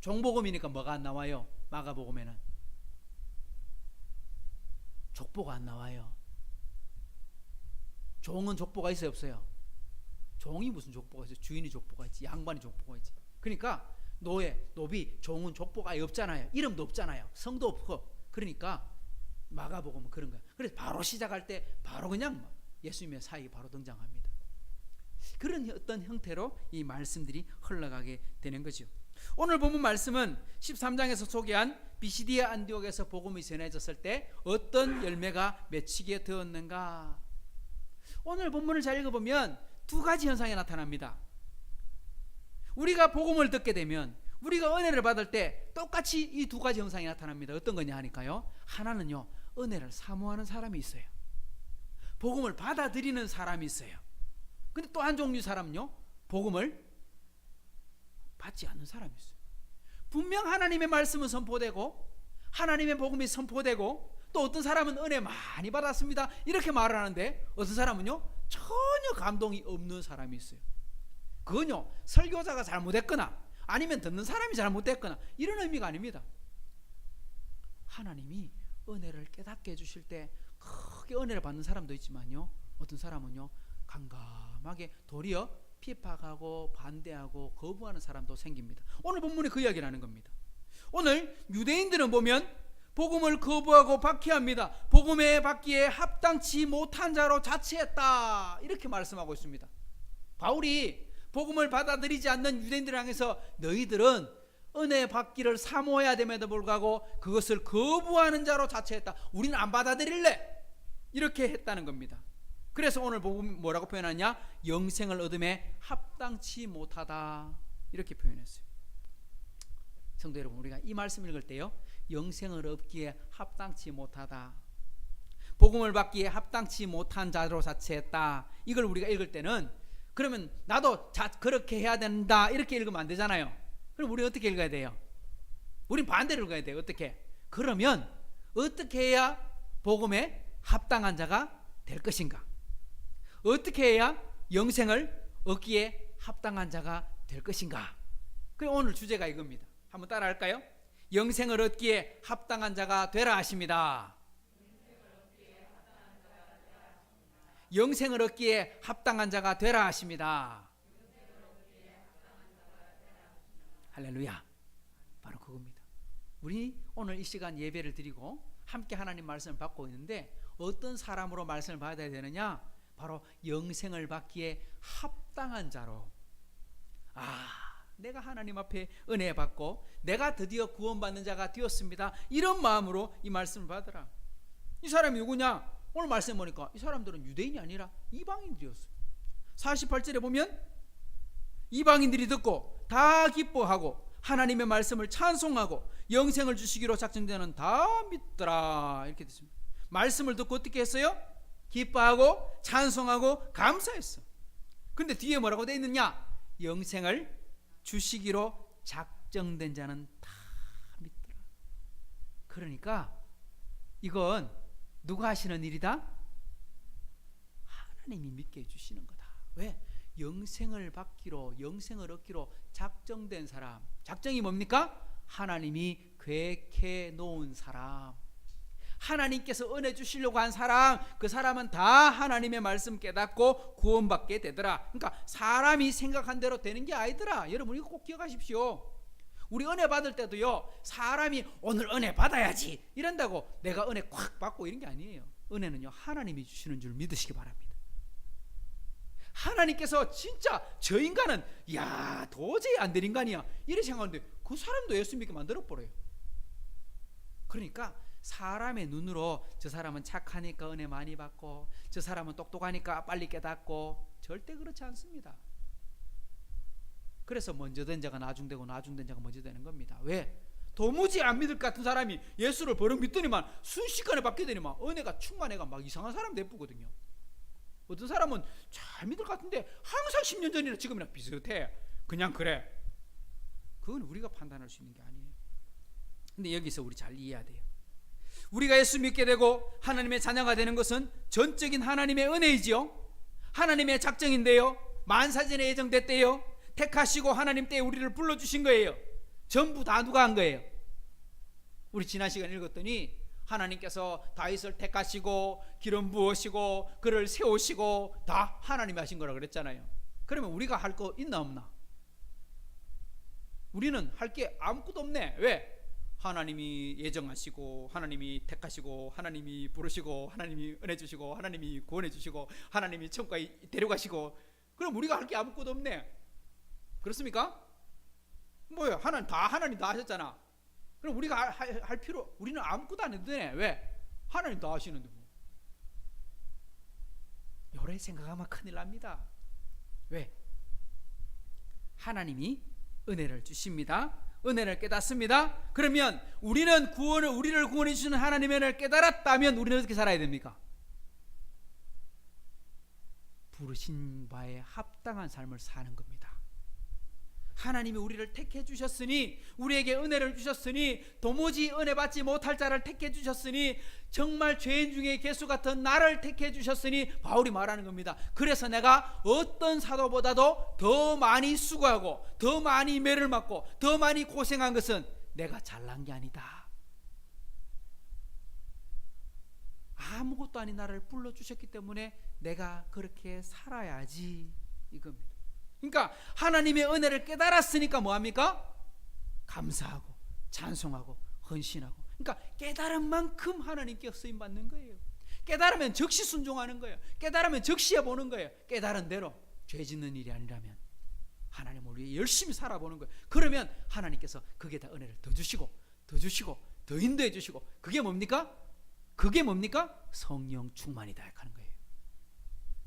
Speaker 1: 종복음이니까 뭐가 안 나와요? 마가복음에는 족보가 안 나와요. 종은 족보가 있어요, 없어요? 종이 무슨 족보가 있어요? 주인이 족보가 있지, 양반이 족보가 있지. 그러니까 노비, 종은 족보가 없잖아요. 이름도 없잖아요. 성도 없고. 그러니까 마가복음은 그런 거예요. 그래서 바로 시작할 때 바로 그냥 예수님의 사역이 바로 등장합니다. 그런 어떤 형태로 이 말씀들이 흘러가게 되는 거죠. 오늘 본문 말씀은 13장에서 소개한 비시디아 안디옥에서 복음이 전해졌을 때 어떤 열매가 맺히게 되었는가. 오늘 본문을 잘 읽어보면 두 가지 현상이 나타납니다. 우리가 복음을 듣게 되면, 우리가 은혜를 받을 때 똑같이 이 두 가지 현상이 나타납니다. 어떤 거냐 하니까요, 하나는요 은혜를 사모하는 사람이 있어요. 복음을 받아들이는 사람이 있어요. 근데 또 한 종류 사람은요 복음을 받지 않는 사람이 있어요. 분명 하나님의 말씀은 선포되고 하나님의 복음이 선포되고 또 어떤 사람은 은혜 많이 받았습니다 이렇게 말을 하는데, 어떤 사람은요 전혀 감동이 없는 사람이 있어요. 그건요 설교자가 잘못했거나 아니면 듣는 사람이 잘못됐거나 이런 의미가 아닙니다. 하나님이 은혜를 깨닫게 해주실 때 크게 은혜를 받는 사람도 있지만요, 어떤 사람은요 강감하게 도리어 핍박하고 반대하고 거부하는 사람도 생깁니다. 오늘 본문이 그 이야기를 하는 겁니다. 오늘 유대인들은 보면 복음을 거부하고 박해합니다. 복음에 받기에 합당치 못한 자로 자처했다 이렇게 말씀하고 있습니다. 바울이 복음을 받아들이지 않는 유대인들을 향해서 너희들은 은혜 받기를 사모해야 됨에도 불구하고 그것을 거부하는 자로 자처했다. 우리는 안 받아들일래. 이렇게 했다는 겁니다. 그래서 오늘 복음 뭐라고 표현하냐? 영생을 얻음에 합당치 못하다. 이렇게 표현했어요. 성도 여러분, 우리가 이 말씀 읽을 때요, 영생을 얻기에 합당치 못하다, 복음을 받기에 합당치 못한 자로 자처했다, 이걸 우리가 읽을 때는 그러면 나도 그렇게 해야 된다 이렇게 읽으면 안 되잖아요. 그럼 우리 어떻게 읽어야 돼요? 우린 반대로 읽어야 돼요. 어떻게? 그러면 어떻게 해야 복음에 합당한 자가 될 것인가? 어떻게 해야 영생을 얻기에 합당한 자가 될 것인가? 그 오늘 주제가 이겁니다. 한번 따라 할까요? 영생을 얻기에 합당한 자가 되라 하십니다. 영생을 얻기에 합당한 자가 되라 하십니다. 할렐루야. 바로 그겁니다. 우리 오늘 이 시간 예배를 드리고 함께 하나님 말씀을 받고 있는데 어떤 사람으로 말씀을 받아야 되느냐? 바로 영생을 받기에 합당한 자로. 내가 하나님 앞에 은혜 받고 내가 드디어 구원받는 자가 되었습니다. 이런 마음으로 이 말씀을 받으라. 이 사람이 누구냐? 오늘 말씀 보니까 이 사람들은 유대인이 아니라 이방인들이었어요. 48절에 보면 이방인들이 듣고 다 기뻐하고 하나님의 말씀을 찬송하고 영생을 주시기로 작정되는 다 믿더라. 이렇게 됐습니다. 말씀을 듣고 어떻게 했어요? 기뻐하고 찬송하고 감사했어. 근데 뒤에 뭐라고 되어 있느냐? 영생을 주시기로 작정된 자는 다 믿더라. 그러니까 이건 누가 하시는 일이다? 하나님이 믿게 해주시는 거다. 왜? 영생을 받기로, 영생을 얻기로 작정된 사람. 작정이 뭡니까? 하나님이 계획해 놓은 사람. 하나님께서 은혜 주시려고 한 사람, 그 사람은 다 하나님의 말씀 깨닫고 구원받게 되더라. 그러니까 사람이 생각한 대로 되는 게 아니더라. 여러분 이거 꼭 기억하십시오. 우리 은혜 받을 때도요, 사람이 오늘 은혜 받아야지 이런다고 내가 은혜 콱 받고 이런 게 아니에요. 은혜는요, 하나님이 주시는 줄 믿으시기 바랍니다. 하나님께서 진짜 저 인간은 도저히 안 될 인간이야 이렇게 생각하는데 그 사람도 예수 믿게 만들어버려요. 그러니까 사람의 눈으로 저 사람은 착하니까 은혜 많이 받고 저 사람은 똑똑하니까 빨리 깨닫고, 절대 그렇지 않습니다. 그래서 먼저 된 자가 나중되고 나중된 자가 먼저 되는 겁니다. 왜? 도무지 안 믿을 것 같은 사람이 예수를 버럭 믿더니만 순식간에 받게 되니만 은혜가 충만해가 막 이상한 사람 내쁘거든요. 어떤 사람은 잘 믿을 것 같은데 항상 10년 전이나 지금이나 비슷해. 그냥 그래. 그건 우리가 판단할 수 있는 게 아니에요. 근데 여기서 우리 잘 이해해야 돼요. 우리가 예수 믿게 되고 하나님의 자녀가 되는 것은 전적인 하나님의 은혜이지요. 하나님의 작정인데요. 만사전에 예정됐대요. 택하시고 하나님 때에 우리를 불러주신 거예요. 전부 다 누가 한 거예요? 우리 지난 시간에 읽었더니 하나님께서 다윗을 택하시고 기름 부으시고 그를 세우시고 다 하나님이 하신 거라 그랬잖아요. 그러면 우리가 할 거 있나 없나? 우리는 할 게 아무것도 없네. 왜? 하나님이 예정하시고 하나님이 택하시고 하나님이 부르시고 하나님이 은혜 주시고 하나님이 구원해 주시고 하나님이 천국에 데려가시고, 그럼 우리가 할 게 아무것도 없네. 그렇습니까? 뭐예요? 하나님 다 하셨잖아. 그럼 우리가 할 필요, 우리는 아무것도 안 해도 되네. 왜? 하나님 다 하시는데 뭐. 요래 생각하면 큰일 납니다. 왜? 하나님이 은혜를 주십니다. 은혜를 깨닫습니다. 그러면 우리를 구원해 주시는 하나님의 은혜를 깨달았다면 우리는 어떻게 살아야 됩니까? 부르신 바에 합당한 삶을 사는 겁니다. 하나님이 우리를 택해 주셨으니, 우리에게 은혜를 주셨으니, 도무지 은혜 받지 못할 자를 택해 주셨으니, 정말 죄인 중에 개수 같은 나를 택해 주셨으니, 바울이 말하는 겁니다. 그래서 내가 어떤 사도보다도 더 많이 수고하고 더 많이 매를 맞고 더 많이 고생한 것은 내가 잘난 게 아니다. 아무것도 아닌 나를 불러주셨기 때문에 내가 그렇게 살아야지, 이겁니다. 그러니까 하나님의 은혜를 깨달았으니까 뭐합니까? 감사하고 찬송하고 헌신하고. 그러니까 깨달은 만큼 하나님께 쓰임 받는 거예요. 깨달으면 즉시 순종하는 거예요. 깨달으면 즉시 해보는 거예요. 깨달은 대로. 죄 짓는 일이 아니라면. 하나님을 위해 열심히 살아보는 거예요. 그러면 하나님께서 거기에 다 은혜를 더 주시고 더 주시고 더 인도해 주시고, 그게 뭡니까? 그게 뭡니까? 성령 충만이다 하는 거예요.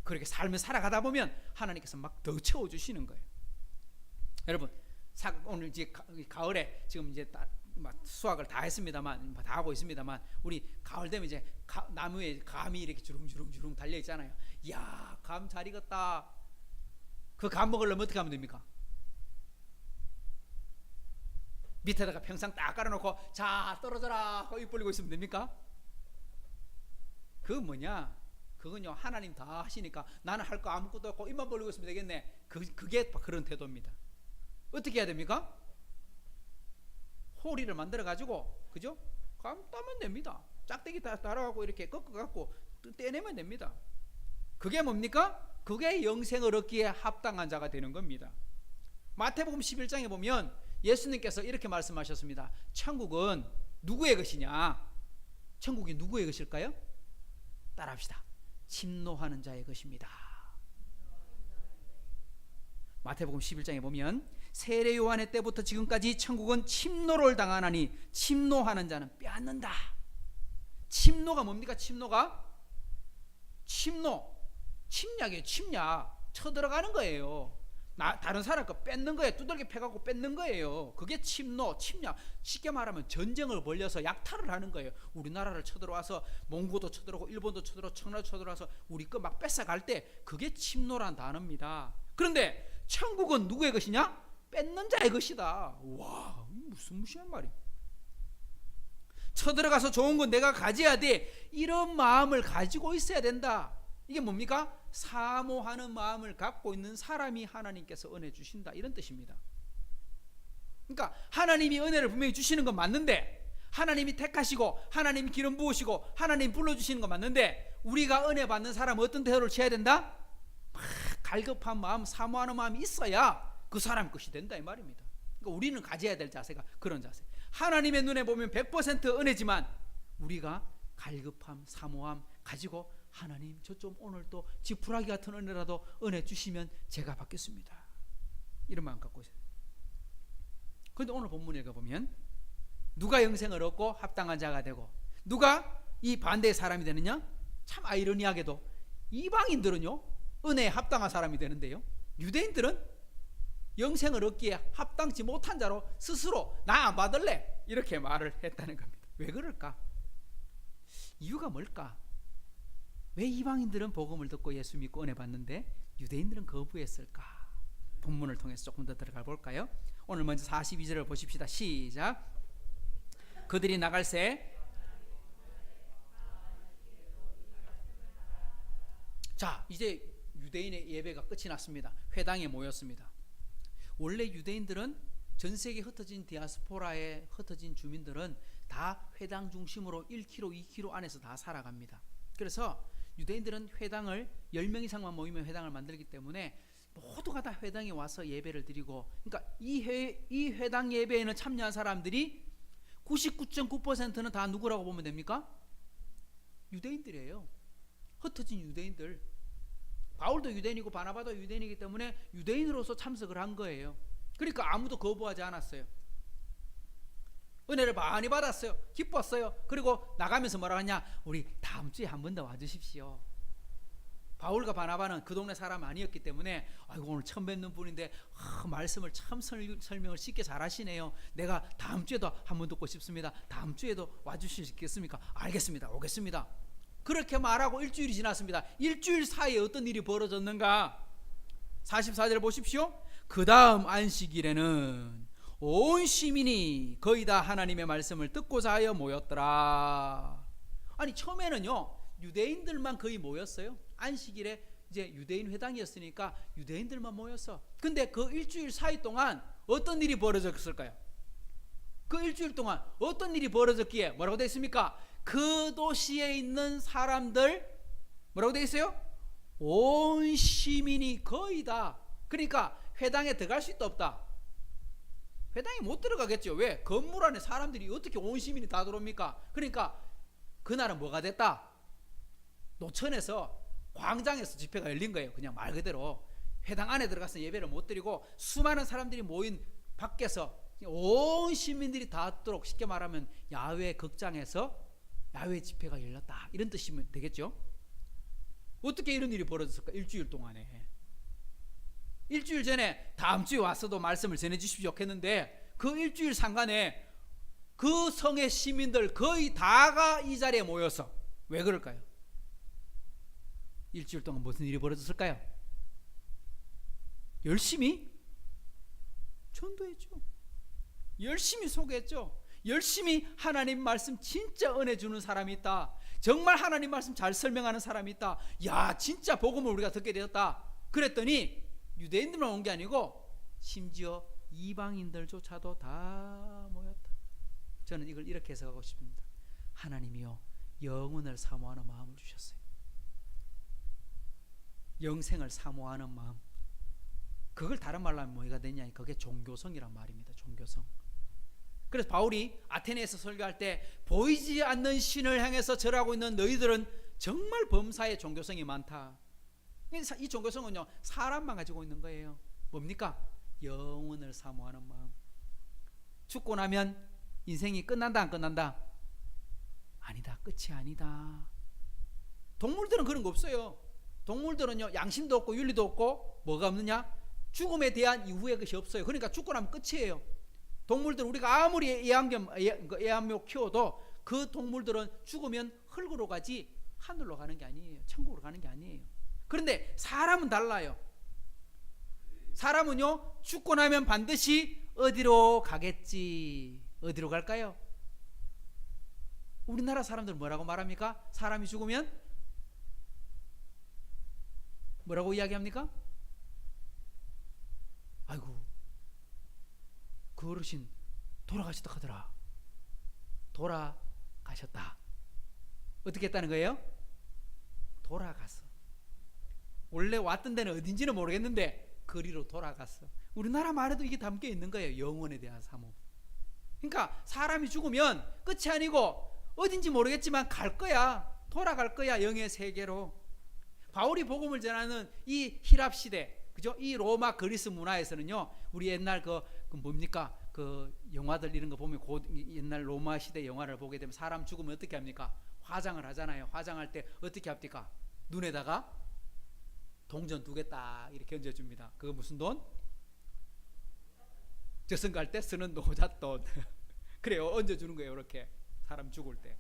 Speaker 1: 그렇게 삶을 살아가다 보면 하나님께서 막 더 채워주시는 거예요. 여러분, 오늘 이제 가을에 지금 이제 수확을 다 했습니다만, 다 하고 있습니다만, 우리 가을 되면 이제 나무에 감이 이렇게 주렁주렁 달려 있잖아요. 이야, 감 잘 익었다. 그 감 먹으려면 어떻게 하면 됩니까? 밑에다가 평상 딱 깔아놓고 자 떨어져라 하고 입 벌리고 있으면 됩니까? 그건 뭐냐? 그건요, 하나님 다 하시니까 나는 할 거 아무것도 없고 입만 벌리고 있으면 되겠네. 그게 그런 태도입니다. 어떻게 해야 됩니까? 호리를 만들어 가지고, 그죠? 감 따면 됩니다. 짝대기 달아갖고 이렇게 꺾어갖고 떼내면 됩니다. 그게 뭡니까? 그게 영생을 얻기에 합당한 자가 되는 겁니다. 마태복음 11장에 보면 예수님께서 이렇게 말씀하셨습니다. 천국은 누구의 것이냐? 천국이 누구의 것일까요? 따라합시다. 침노하는 자의 것입니다. 마태복음 11장에 보면 세례 요한의 때부터 지금까지 천국은 침노를 당하나니 침노하는 자는 빼앗는다. 침노가 뭡니까? 침노가 침략이에요. 침략. 쳐들어가는 거예요. 다른 사람 거 뺏는 거예요. 두들겨 패갖고 뺏는 거예요. 그게 침략. 쉽게 말하면 전쟁을 벌려서 약탈을 하는 거예요. 우리나라를 쳐들어와서 몽고도 쳐들어오고 일본도 쳐들어오고 청나라도 쳐들어와서 우리 거 막 뺏어갈 때 그게 침노란 단어입니다. 그런데 천국은 누구의 것이냐? 뺏는 자의 것이다. 와, 무슨 무시한 말이야. 쳐들어가서 좋은 건 내가 가져야 돼. 이런 마음을 가지고 있어야 된다. 이게 뭡니까? 사모하는 마음을 갖고 있는 사람이 하나님께서 은혜 주신다, 이런 뜻입니다. 그러니까 하나님이 은혜를 분명히 주시는 건 맞는데, 하나님이 택하시고 하나님이 기름 부으시고 하나님이 불러주시는 건 맞는데, 우리가 은혜 받는 사람은 어떤 태도를 취해야 된다? 막 갈급한 마음, 사모하는 마음이 있어야 그 사람 것이 된다, 이 말입니다. 그러니까 우리는 가져야 될 자세가 그런 자세. 하나님의 눈에 보면 100% 은혜지만 우리가 갈급함, 사모함 가지고 하나님 저 좀 오늘 또 지푸라기 같은 은혜라도 은혜 주시면 제가 받겠습니다, 이런 마음 갖고 있어요. 그런데 오늘 본문에 가보면 누가 영생을 얻고 합당한 자가 되고 누가 이 반대의 사람이 되느냐? 참 아이러니하게도 이방인들은요 은혜에 합당한 사람이 되는데요, 유대인들은 영생을 얻기에 합당치 못한 자로 스스로 나 안 받을래 이렇게 말을 했다는 겁니다. 왜 그럴까? 이유가 뭘까? 왜 이방인들은 복음을 듣고 예수 믿고 은혜 받는데 유대인들은 거부했을까? 본문을 통해서 조금 더 들어가 볼까요? 오늘 먼저 42절을 보십시다. 시작. 그들이 나갈새, 자 이제 유대인의 예배가 끝이 났습니다. 회당에 모였습니다. 원래 유대인들은 전 세계 흩어진 디아스포라에 흩어진 주민들은 다 회당 중심으로 1km, 2km 안에서 다 살아갑니다. 그래서 유대인들은 회당을 10명 이상만 모이면 회당을 만들기 때문에 모두가 다 회당에 와서 예배를 드리고, 그러니까 이 회당 예배에는 참여한 사람들이 99.9%는 다 누구라고 보면 됩니까? 유대인들이에요. 흩어진 유대인들. 바울도 유대인이고 바나바도 유대인이기 때문에 유대인으로서 참석을 한 거예요. 그러니까 아무도 거부하지 않았어요. 은혜를 많이 받았어요. 기뻤어요. 그리고 나가면서 뭐라고 하냐? 우리 다음 주에 한 번 더 와주십시오. 바울과 바나바는 그 동네 사람 아니었기 때문에 아이고 오늘 처음 뵙는 분인데 말씀을 참 설명을 쉽게 잘 하시네요. 내가 다음 주에도 한 번 듣고 싶습니다. 다음 주에도 와주실 수 있겠습니까? 알겠습니다. 오겠습니다. 그렇게 말하고 일주일이 지났습니다. 일주일 사이에 어떤 일이 벌어졌는가? 44절 보십시오. 그 다음 안식일에는 온 시민이 거의 다 하나님의 말씀을 듣고자 하여 모였더라. 아니 처음에는요 유대인들만 거의 모였어요. 안식일에 이제 유대인 회당이었으니까 유대인들만 모였어. 근데 그 일주일 사이 동안 어떤 일이 벌어졌을까요? 그 일주일 동안 어떤 일이 벌어졌기에 뭐라고 되어 있습니까? 그 도시에 있는 사람들 뭐라고 되어 있어요? 온 시민이 거의 다. 그러니까 회당에 들어갈 수 있다 없다? 회당에 못 들어가겠죠. 왜? 건물 안에 사람들이 어떻게 온 시민이 다 들어옵니까? 그러니까 그날은 뭐가 됐다? 노천에서 광장에서 집회가 열린 거예요. 그냥 말 그대로 회당 안에 들어가서 예배를 못 드리고 수많은 사람들이 모인 밖에서 온 시민들이 닿도록 쉽게 말하면 야외 극장에서 야외 집회가 열렸다 이런 뜻이면 되겠죠. 어떻게 이런 일이 벌어졌을까? 일주일 동안에. 일주일 전에 다음 주에 와서도 말씀을 전해 주십시오 했는데 그 일주일 상간에 그 성의 시민들 거의 다가 이 자리에 모여서 왜 그럴까요? 일주일 동안 무슨 일이 벌어졌을까요? 열심히 전도했죠. 열심히 소개했죠. 열심히 하나님 말씀 진짜 은혜 주는 사람이 있다. 정말 하나님 말씀 잘 설명하는 사람이 있다. 야, 진짜 복음을 우리가 듣게 되었다. 그랬더니 유대인들만 온 게 아니고 심지어 이방인들조차도 다 모였다. 저는 이걸 이렇게 해석하고 싶습니다. 하나님이요, 영혼을 사모하는 마음을 주셨어요. 영생을 사모하는 마음. 그걸 다른 말로 하면 뭐가 되냐? 그게 종교성이란 말입니다. 종교성. 그래서 바울이 아테네에서 설교할 때 보이지 않는 신을 향해서 절하고 있는 너희들은 정말 범사에 종교성이 많다. 이 종교성은요, 사람만 가지고 있는 거예요. 뭡니까? 영혼을 사모하는 마음. 죽고 나면 인생이 끝난다 안 끝난다? 아니다. 끝이 아니다. 동물들은 그런 거 없어요. 동물들은요, 양심도 없고 윤리도 없고 뭐가 없느냐? 죽음에 대한 이후의 것이 없어요. 그러니까 죽고 나면 끝이에요. 동물들 우리가 아무리 애완묘 키워도 그 동물들은 죽으면 흙으로 가지 하늘로 가는 게 아니에요. 천국으로 가는 게 아니에요. 그런데 사람은 달라요. 사람은요, 죽고 나면 반드시 어디로 가겠지. 어디로 갈까요? 우리나라 사람들 뭐라고 말합니까? 사람이 죽으면 뭐라고 이야기합니까? 아이고, 그 어르신 돌아가셨다 하더라. 돌아가셨다. 어떻게 했다는 거예요? 돌아갔어. 원래 왔던 데는 어딘지는 모르겠는데 거리로 돌아갔어. 우리나라 말에도 이게 담겨 있는 거예요. 영혼에 대한 사모. 그러니까 사람이 죽으면 끝이 아니고 어딘지 모르겠지만 갈 거야. 돌아갈 거야. 영의 세계로. 바울이 복음을 전하는 이 히랍 시대, 그죠? 이 로마 그리스 문화에서는요, 우리 옛날 그 뭡니까? 그 영화들 이런 거 보면 옛날 로마 시대 영화를 보게 되면 사람 죽으면 어떻게 합니까? 화장을 하잖아요. 화장할 때 어떻게 합니까? 눈에다가 동전 2개 딱 이렇게 얹어줍니다. 그거 무슨 돈? 저승 갈 때 쓰는 노잣돈. 그래요. 얹어주는 거예요. 이렇게 사람 죽을 때.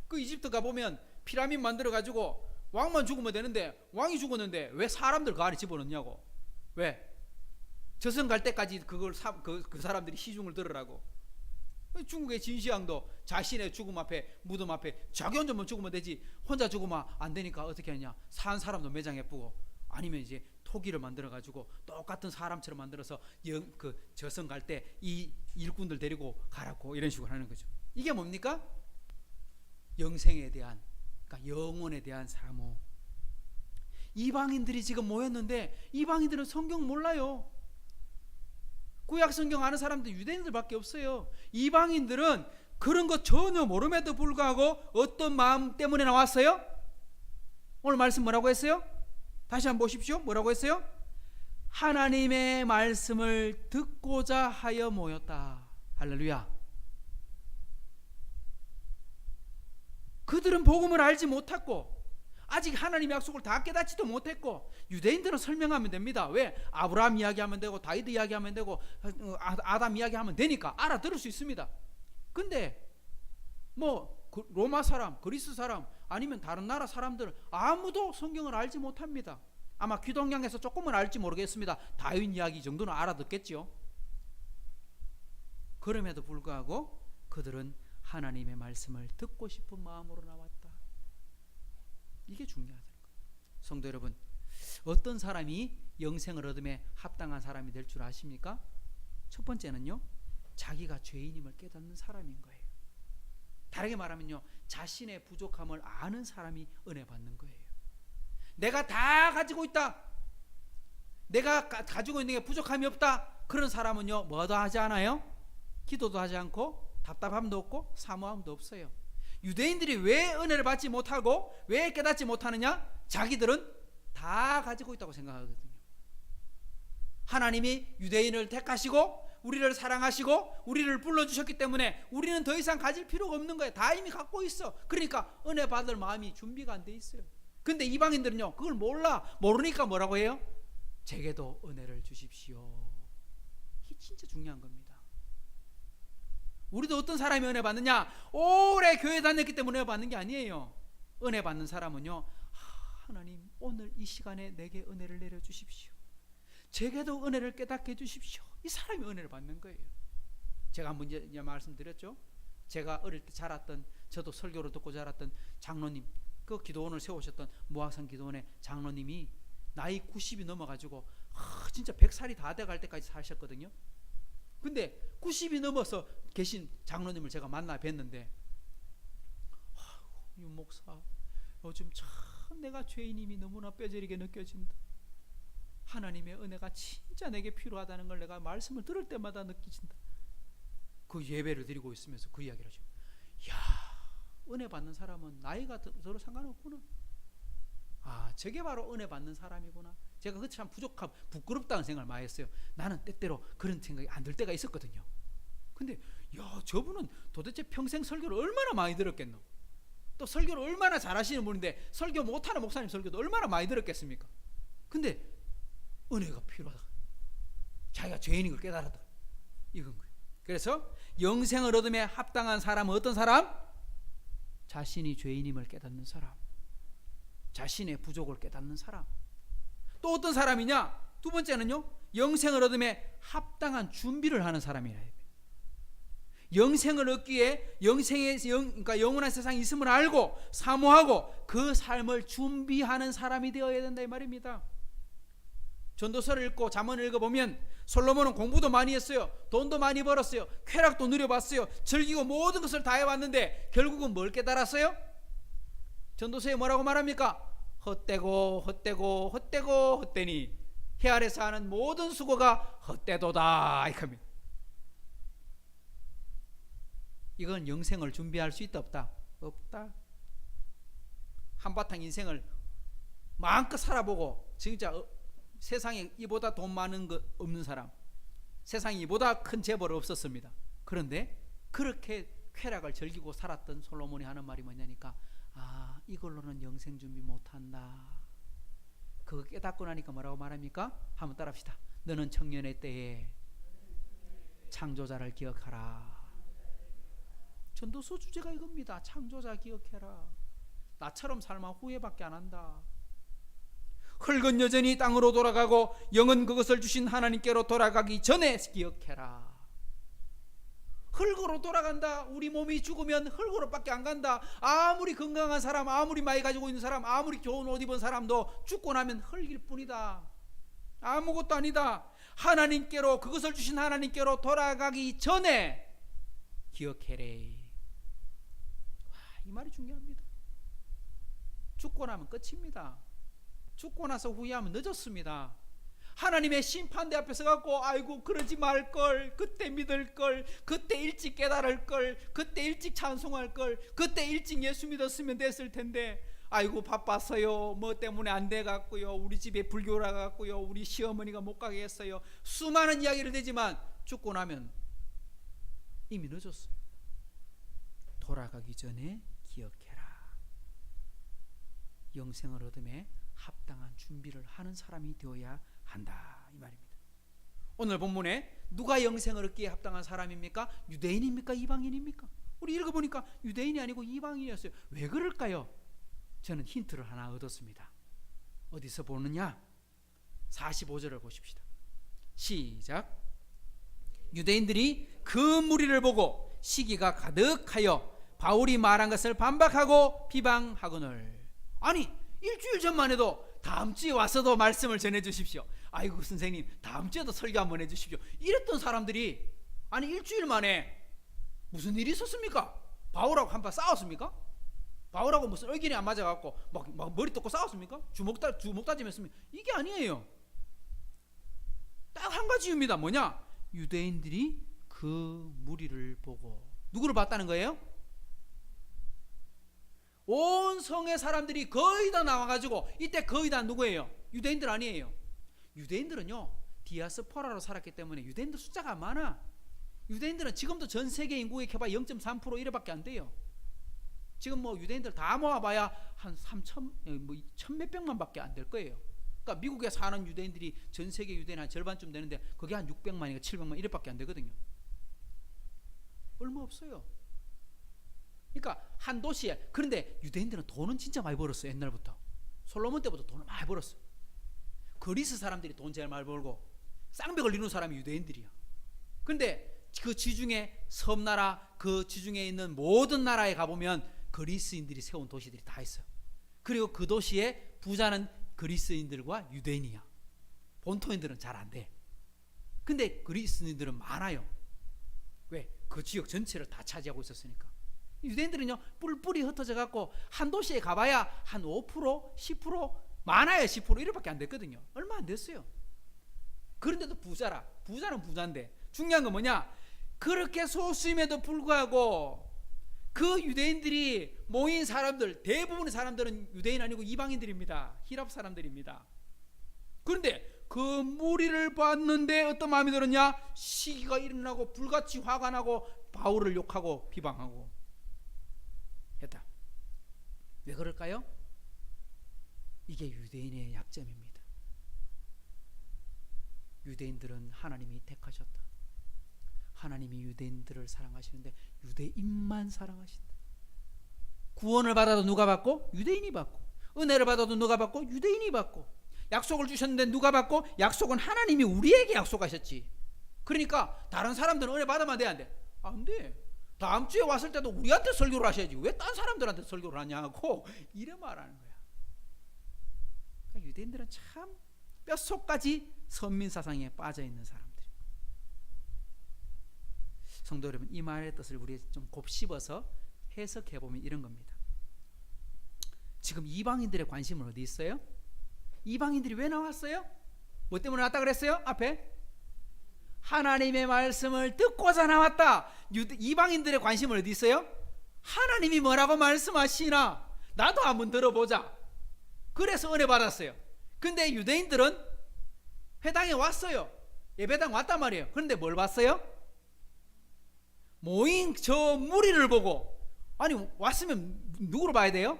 Speaker 1: 그 이집트 가보면 피라미드 만들어가지고 왕만 죽으면 되는데 왕이 죽었는데 왜 사람들 그 안에 집어넣냐고. 왜? 저승 갈 때까지 그걸 그 사람들이 시중을 들으라고. 중국의 진시황도 자신의 죽음 앞에, 무덤 앞에 자기 혼자만 죽으면 되지 혼자 죽으면 안 되니까 어떻게 하냐, 산 사람도 매장에 뿌고, 아니면 이제 토기를 만들어 가지고 똑같은 사람처럼 만들어서 그 저승 갈 때 이 일꾼들 데리고 가라고, 이런 식으로 하는 거죠. 이게 뭡니까? 영생에 대한, 그러니까 영혼에 대한 사모. 이방인들이 지금 모였는데 이방인들은 성경 몰라요. 구약 성경 아는 사람들 유대인들밖에 없어요. 이방인들은 그런 거 전혀 모름에도 불구하고 어떤 마음 때문에 나왔어요? 오늘 말씀 뭐라고 했어요? 다시 한번 보십시오. 뭐라고 했어요? 하나님의 말씀을 듣고자 하여 모였다. 할렐루야. 그들은 복음을 알지 못했고 아직 하나님의 약속을 다 깨닫지도 못했고, 유대인들은 설명하면 됩니다. 왜? 아브라함 이야기하면 되고 다윗 이야기하면 되고 아담 이야기하면 되니까 알아들을 수 있습니다. 근데 뭐 로마 사람, 그리스 사람, 아니면 다른 나라 사람들 아무도 성경을 알지 못합니다. 아마 귀동량에서 조금은 알지 모르겠습니다. 다윗 이야기 정도는 알아듣겠죠. 그럼에도 불구하고 그들은 하나님의 말씀을 듣고 싶은 마음으로 나왔다. 이게 중요하다는 거예요. 성도 여러분, 어떤 사람이 영생을 얻음에 합당한 사람이 될 줄 아십니까? 첫 번째는요, 자기가 죄인임을 깨닫는 사람인 거예요. 다르게 말하면요, 자신의 부족함을 아는 사람이 은혜 받는 거예요. 내가 다 가지고 있다, 내가 가지고 있는 게 부족함이 없다, 그런 사람은요 뭐도 하지 않아요? 기도도 하지 않고 답답함도 없고 사모함도 없어요. 유대인들이 왜 은혜를 받지 못하고 왜 깨닫지 못하느냐? 자기들은 다 가지고 있다고 생각하거든요. 하나님이 유대인을 택하시고 우리를 사랑하시고 우리를 불러주셨기 때문에 우리는 더 이상 가질 필요가 없는 거예요. 다 이미 갖고 있어. 그러니까 은혜 받을 마음이 준비가 안 돼 있어요. 근데 이방인들은요, 그걸 모르니까 뭐라고 해요? 제게도 은혜를 주십시오. 이게 진짜 중요한 겁니다. 우리도 어떤 사람이 은혜 받느냐? 오래 교회 다녔기 때문에 은혜 받는 게 아니에요. 은혜 받는 사람은요, 하나님 오늘 이 시간에 내게 은혜를 내려주십시오. 제게도 은혜를 깨닫게 해주십시오. 이 사람이 은혜를 받는 거예요. 제가 한번 이제 말씀드렸죠. 제가 어릴 때 자랐던, 저도 설교를 듣고 자랐던 장로님, 그 기도원을 세우셨던 무학산 기도원의 장로님이 나이 90이 넘어가지고 진짜 100살이 다 돼갈 때까지 사셨거든요. 근데 90이 넘어서 계신 장로님을 제가 만나 뵀는데, 윤 목사, 요즘 참 내가 죄인임이 너무나 뼈저리게 느껴진다. 하나님의 은혜가 진짜 내게 필요하다는 걸 내가 말씀을 들을 때마다 느끼진다. 그 예배를 드리고 있으면서 그 이야기를 하죠. 이야, 은혜 받는 사람은 나이가 서로 상관없구나. 저게 바로 은혜 받는 사람이구나. 제가 그 참 부끄럽다는 생각을 많이 했어요. 나는 때때로 그런 생각이 안 들 때가 있었거든요. 근데 저분은 도대체 평생 설교를 얼마나 많이 들었겠노? 또 설교를 얼마나 잘하시는 분인데 설교 못하는 목사님 설교도 얼마나 많이 들었겠습니까? 근데 은혜가 필요하다. 자기가 죄인인 걸 깨달았다. 이건 거예요. 그래서 영생을 얻음에 합당한 사람은 어떤 사람? 자신이 죄인임을 깨닫는 사람, 자신의 부족을 깨닫는 사람. 또 어떤 사람이냐? 두 번째는요, 영생을 얻음에 합당한 준비를 하는 사람이라 해요. 영생을 얻기에 그러니까 영원한 세상이 있음을 알고 사모하고 그 삶을 준비하는 사람이 되어야 된다 이 말입니다. 전도서를 읽고 잠언을 읽어보면 솔로몬은 공부도 많이 했어요. 돈도 많이 벌었어요. 쾌락도 누려봤어요. 즐기고 모든 것을 다 해왔는데 결국은 뭘 깨달았어요? 전도서에 뭐라고 말합니까? 헛되고 헛되고 헛되고 헛되니 해 아래서 하는 모든 수고가 헛되도다 이겁니다. 이건 영생을 준비할 수 있다 없다? 없다. 한바탕 인생을 마음껏 살아보고 진짜 세상에 이보다 돈 많은 거 없는 사람, 세상에 이보다 큰 재벌 없었습니다. 그런데 그렇게 쾌락을 즐기고 살았던 솔로몬이 하는 말이 뭐냐니까, 이걸로는 영생 준비 못한다. 그거 깨닫고 나니까 뭐라고 말합니까? 한번 따라합시다. 너는 청년의 때에 창조자를 기억하라. 전도서 주제가 이겁니다. 창조자 기억해라. 나처럼 살면 후회밖에 안 한다. 흙은 여전히 땅으로 돌아가고 영은 그것을 주신 하나님께로 돌아가기 전에 기억해라. 흙으로 돌아간다. 우리 몸이 죽으면 흙으로밖에 안 간다. 아무리 건강한 사람, 아무리 많이 가지고 있는 사람, 아무리 좋은 옷 입은 사람도 죽고 나면 흙일 뿐이다. 아무것도 아니다. 하나님께로, 그것을 주신 하나님께로 돌아가기 전에 기억해래. 이 말이 중요합니다. 죽고 나면 끝입니다. 죽고 나서 후회하면 늦었습니다. 하나님의 심판대 앞에 서갖고 아이고 그러지 말걸, 그때 믿을걸, 그때 일찍 깨달을걸, 그때 일찍 찬송할걸, 그때 일찍 예수 믿었으면 됐을 텐데 아이고 바빴어요, 뭐 때문에 안 돼갖고요, 우리 집에 불교라 갖고요, 우리 시어머니가 못 가게 했어요. 수많은 이야기를 되지만 죽고 나면 이미 늦었어요. 돌아가기 전에 기억해라. 영생을 얻음에 합당한 준비를 하는 사람이 되어야 한다 이 말입니다. 오늘 본문에 누가 영생을 얻기에 합당한 사람입니까? 유대인입니까? 이방인입니까? 우리 읽어보니까 유대인이 아니고 이방인이었어요. 왜 그럴까요? 저는 힌트를 하나 얻었습니다. 어디서 보느냐? 45절을 보십시다. 시작. 유대인들이 그 무리를 보고 시기가 가득하여 바울이 말한 것을 반박하고 비방하거늘. 아니 일주일 전만 해도 다음 주에 와서도 말씀을 전해 주십시오. 아이고 선생님 다음 주에도 설교 한번 해주십시오. 이랬던 사람들이 아니 일주일 만에 무슨 일이 있었습니까? 바울하고 한판 싸웠습니까? 바울하고 무슨 의견이 안 맞아갖고 막 머리 뜯고 싸웠습니까? 주먹 다짐했습니까? 이게 아니에요. 딱 한 가지 이유입니다. 뭐냐? 유대인들이 그 무리를 보고 누구를 봤다는 거예요? 온 성의 사람들이 거의 다 나와가지고, 이때 거의 다 누구예요? 유대인들 아니에요. 유대인들은요 디아스포라로 살았기 때문에 유대인들 숫자가 많아. 유대인들은 지금도 전 세계 인구의 해봐 0.3% 이래밖에 안 돼요. 지금 뭐 유대인들 다 모아봐야 한 3천 뭐 1,000몇백만밖에 안 될 거예요. 그러니까 미국에 사는 유대인들이 전 세계 유대인 한 절반쯤 되는데 그게 한 600만이가 700만 이래밖에 안 되거든요. 얼마 없어요. 그러니까 한 도시에, 그런데 유대인들은 돈은 진짜 많이 벌었어요. 옛날부터 솔로몬 때부터 돈을 많이 벌었어요. 그리스 사람들이 돈 제일 많이 벌고 쌍벽을 이루는 사람이 유대인들이야. 근데 그 지중해 섬나라, 그 지중해에 있는 모든 나라에 가보면 그리스인들이 세운 도시들이 다 있어요. 그리고 그 도시의 부자는 그리스인들과 유대인이야. 본토인들은 잘 안 돼. 근데 그리스인들은 많아요. 왜? 그 지역 전체를 다 차지하고 있었으니까. 유대인들은요 뿔뿔이 흩어져 갖고 한 도시에 가봐야 한 5%, 10%, 많아야 10% 이렇게밖에 안 됐거든요. 얼마 안 됐어요. 그런데도 부자라. 부자는 부자인데 중요한 건 뭐냐? 그렇게 소수임에도 불구하고 그 유대인들이 모인 사람들, 대부분의 사람들은 유대인 아니고 이방인들입니다. 히랍 사람들입니다. 그런데 그 무리를 봤는데 어떤 마음이 들었냐? 시기가 일어나고 불같이 화가 나고 바울을 욕하고 비방하고 했다. 왜 그럴까요? 이게 유대인의 약점입니다. 유대인들은 하나님이 택하셨다. 하나님이 유대인들을 사랑하시는데 유대인만 사랑하신다. 구원을 받아도 누가 받고? 유대인이 받고. 은혜를 받아도 누가 받고? 유대인이 받고. 약속을 주셨는데 누가 받고? 약속은 하나님이 우리에게 약속하셨지. 그러니까 다른 사람들은 은혜 받으면 돼, 안 돼? 안 돼. 다음 주에 왔을 때도 우리한테 설교를 하셔야지. 왜 딴 사람들한테 설교를 하냐고 이래 말하는 거야. 그러니까 유대인들은 참 뼛속까지 선민사상에 빠져있는 사람들. 성도 여러분, 이 말의 뜻을 우리 좀 곱씹어서 해석해보면 이런 겁니다. 지금 이방인들의 관심은 어디 있어요? 이방인들이 왜 나왔어요? 뭐 때문에 왔다 그랬어요? 앞에 하나님의 말씀을 듣고자 나왔다. 이방인들의 관심은 어디 있어요? 하나님이 뭐라고 말씀하시나 나도 한번 들어보자. 그래서 은혜 받았어요. 근데 유대인들은 회당에 왔어요. 예배당 왔단 말이에요. 그런데 뭘 봤어요? 모인 저 무리를 보고, 아니 왔으면 누구로 봐야 돼요?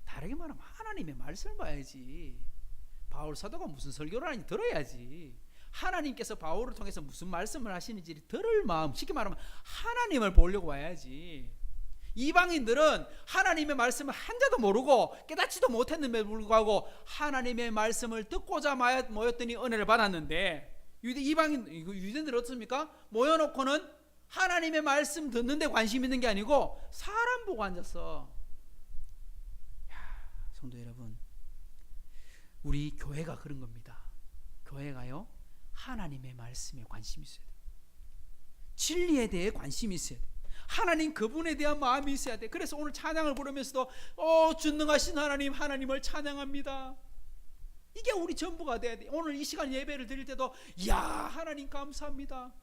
Speaker 1: 다르게 말하면 하나님의 말씀을 봐야지. 바울 사도가 무슨 설교를 하는지 들어야지. 하나님께서 바울을 통해서 무슨 말씀을 하시는지 들을 마음, 쉽게 말하면 하나님을 보려고 와야지. 이방인들은 하나님의 말씀을 한자도 모르고 깨닫지도 못했는데도 불구하고 하나님의 말씀을 듣고자 모였더니 은혜를 받았는데, 유대인들은 어떻습니까? 모여놓고는 하나님의 말씀 듣는데 관심 있는 게 아니고 사람 보고 앉았어. 야, 성도 여러분, 우리 교회가 그런 겁니다. 교회가요 하나님의 말씀에 관심이 있어야 돼. 진리에 대해 관심이 있어야 돼. 하나님 그분에 대한 마음이 있어야 돼. 그래서 오늘 찬양을 부르면서도 전능하신 하나님, 하나님을 찬양합니다. 이게 우리 전부가 돼야 돼. 오늘 이 시간 예배를 드릴 때도 야 하나님 감사합니다.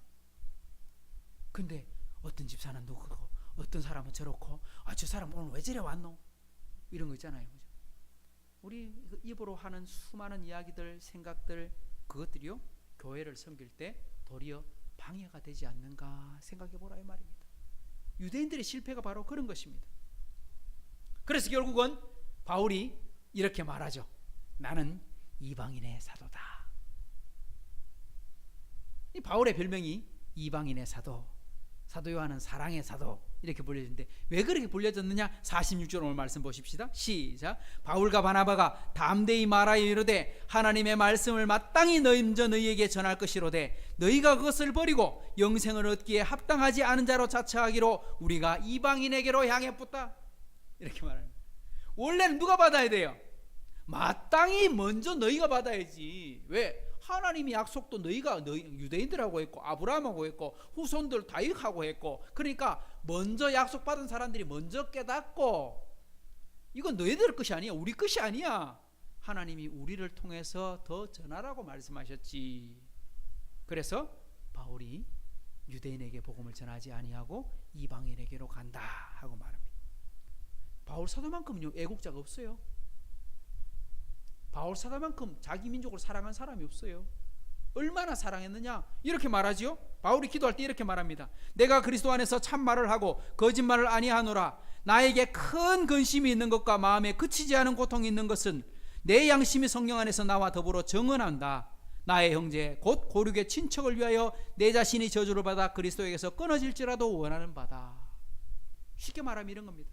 Speaker 1: 근데 어떤 집사는 누구고 어떤 사람은 저렇고 저 사람 오늘 왜 저래 왔노? 이런 거 있잖아요. 그죠? 우리 입으로 하는 수많은 이야기들, 생각들, 그것들이요 교회를 섬길 때 도리어 방해가 되지 않는가 생각해 보라 이 말입니다. 유대인들의 실패가 바로 그런 것입니다. 그래서 결국은 바울이 이렇게 말하죠. 나는 이방인의 사도다. 이 바울의 별명이 이방인의 사도, 사도 요한은 사랑의 사도 이렇게 불려졌는데 왜 그렇게 불려졌느냐? 46절 오늘 말씀 보십시다. 시작. 바울과 바나바가 담대히 말하여 이르되 하나님의 말씀을 마땅히 먼저 너희에게 전할 것이로되 너희가 그것을 버리고 영생을 얻기에 합당하지 않은 자로 자처하기로 우리가 이방인에게로 향해 붙다. 이렇게 말합니다. 원래는 누가 받아야 돼요? 마땅히 먼저 너희가 받아야지. 왜? 하나님이 약속도 너희 유대인들하고 했고 아브라함하고 했고 후손들 다윗하고 했고, 그러니까 먼저 약속받은 사람들이 먼저 깨닫고 이건 너희들 것이 아니야, 우리 것이 아니야. 하나님이 우리를 통해서 더 전하라고 말씀하셨지. 그래서 바울이 유대인에게 복음을 전하지 아니하고 이방인에게로 간다 하고 말합니다. 바울 사도만큼은요 애국자가 없어요. 바울 사도만큼 자기 민족을 사랑한 사람이 없어요. 얼마나 사랑했느냐 이렇게 말하지요. 바울이 기도할 때 이렇게 말합니다. 내가 그리스도 안에서 참말을 하고 거짓말을 아니하노라. 나에게 큰 근심이 있는 것과 마음에 그치지 않은 고통이 있는 것은 내 양심이 성령 안에서 나와 더불어 정언한다. 나의 형제 곧 고륙의 친척을 위하여 내 자신이 저주를 받아 그리스도에게서 끊어질지라도 원하는 바다. 쉽게 말하면 이런 겁니다.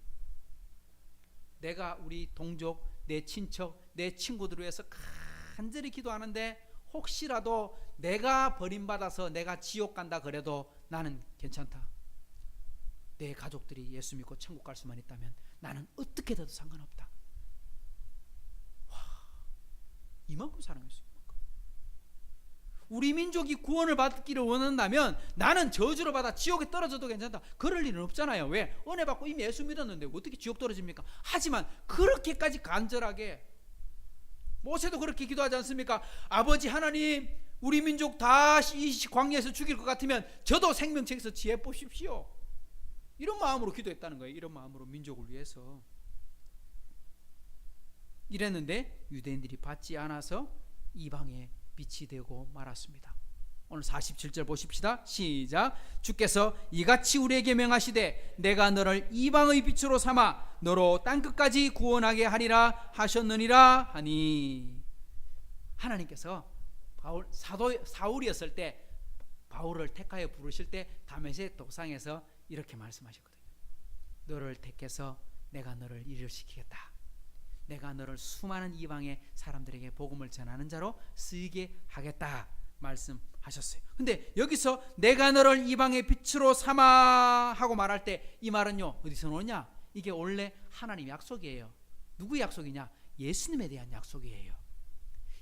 Speaker 1: 내가 우리 동족, 내 친척, 내 친구들을 위해서 간절히 기도하는데 혹시라도 내가 버림받아서 내가 지옥 간다 그래도 나는 괜찮다. 내 가족들이 예수 믿고 천국 갈 수만 있다면 나는 어떻게 돼도 상관없다. 와, 이만큼 사랑했어요. 우리 민족이 구원을 받기를 원한다면 나는 저주를 받아 지옥에 떨어져도 괜찮다. 그럴 일은 없잖아요. 왜? 은혜 받고 이미 예수 믿었는데 어떻게 지옥 떨어집니까? 하지만 그렇게까지 간절하게, 모세도 그렇게 기도하지 않습니까? 아버지 하나님, 우리 민족 다 이 광야에서 죽일 것 같으면 저도 생명책에서 지혜 보십시오. 이런 마음으로 기도했다는 거예요. 이런 마음으로 민족을 위해서. 이랬는데 유대인들이 받지 않아서 이방에 빛이 되고 말았습니다. 오늘 47절 보십시다. 시작. 주께서 이같이 우리에게 명하시되 내가 너를 이방의 빛으로 삼아 너로 땅끝까지 구원하게 하리라 하셨느니라 하니, 하나님께서 사울이었을 때 바울을 택하여 부르실 때 다메섹 도상에서 이렇게 말씀하셨거든요. 너를 택해서 내가 너를 일으키겠다. 내가 너를 수많은 이방의 사람들에게 복음을 전하는 자로 쓰이게 하겠다 말씀하셨어요. 근데 여기서 내가 너를 이방의 빛으로 삼아 하고 말할 때 이 말은요 어디서 나오냐? 이게 원래 하나님의 약속이에요. 누구의 약속이냐? 예수님에 대한 약속이에요.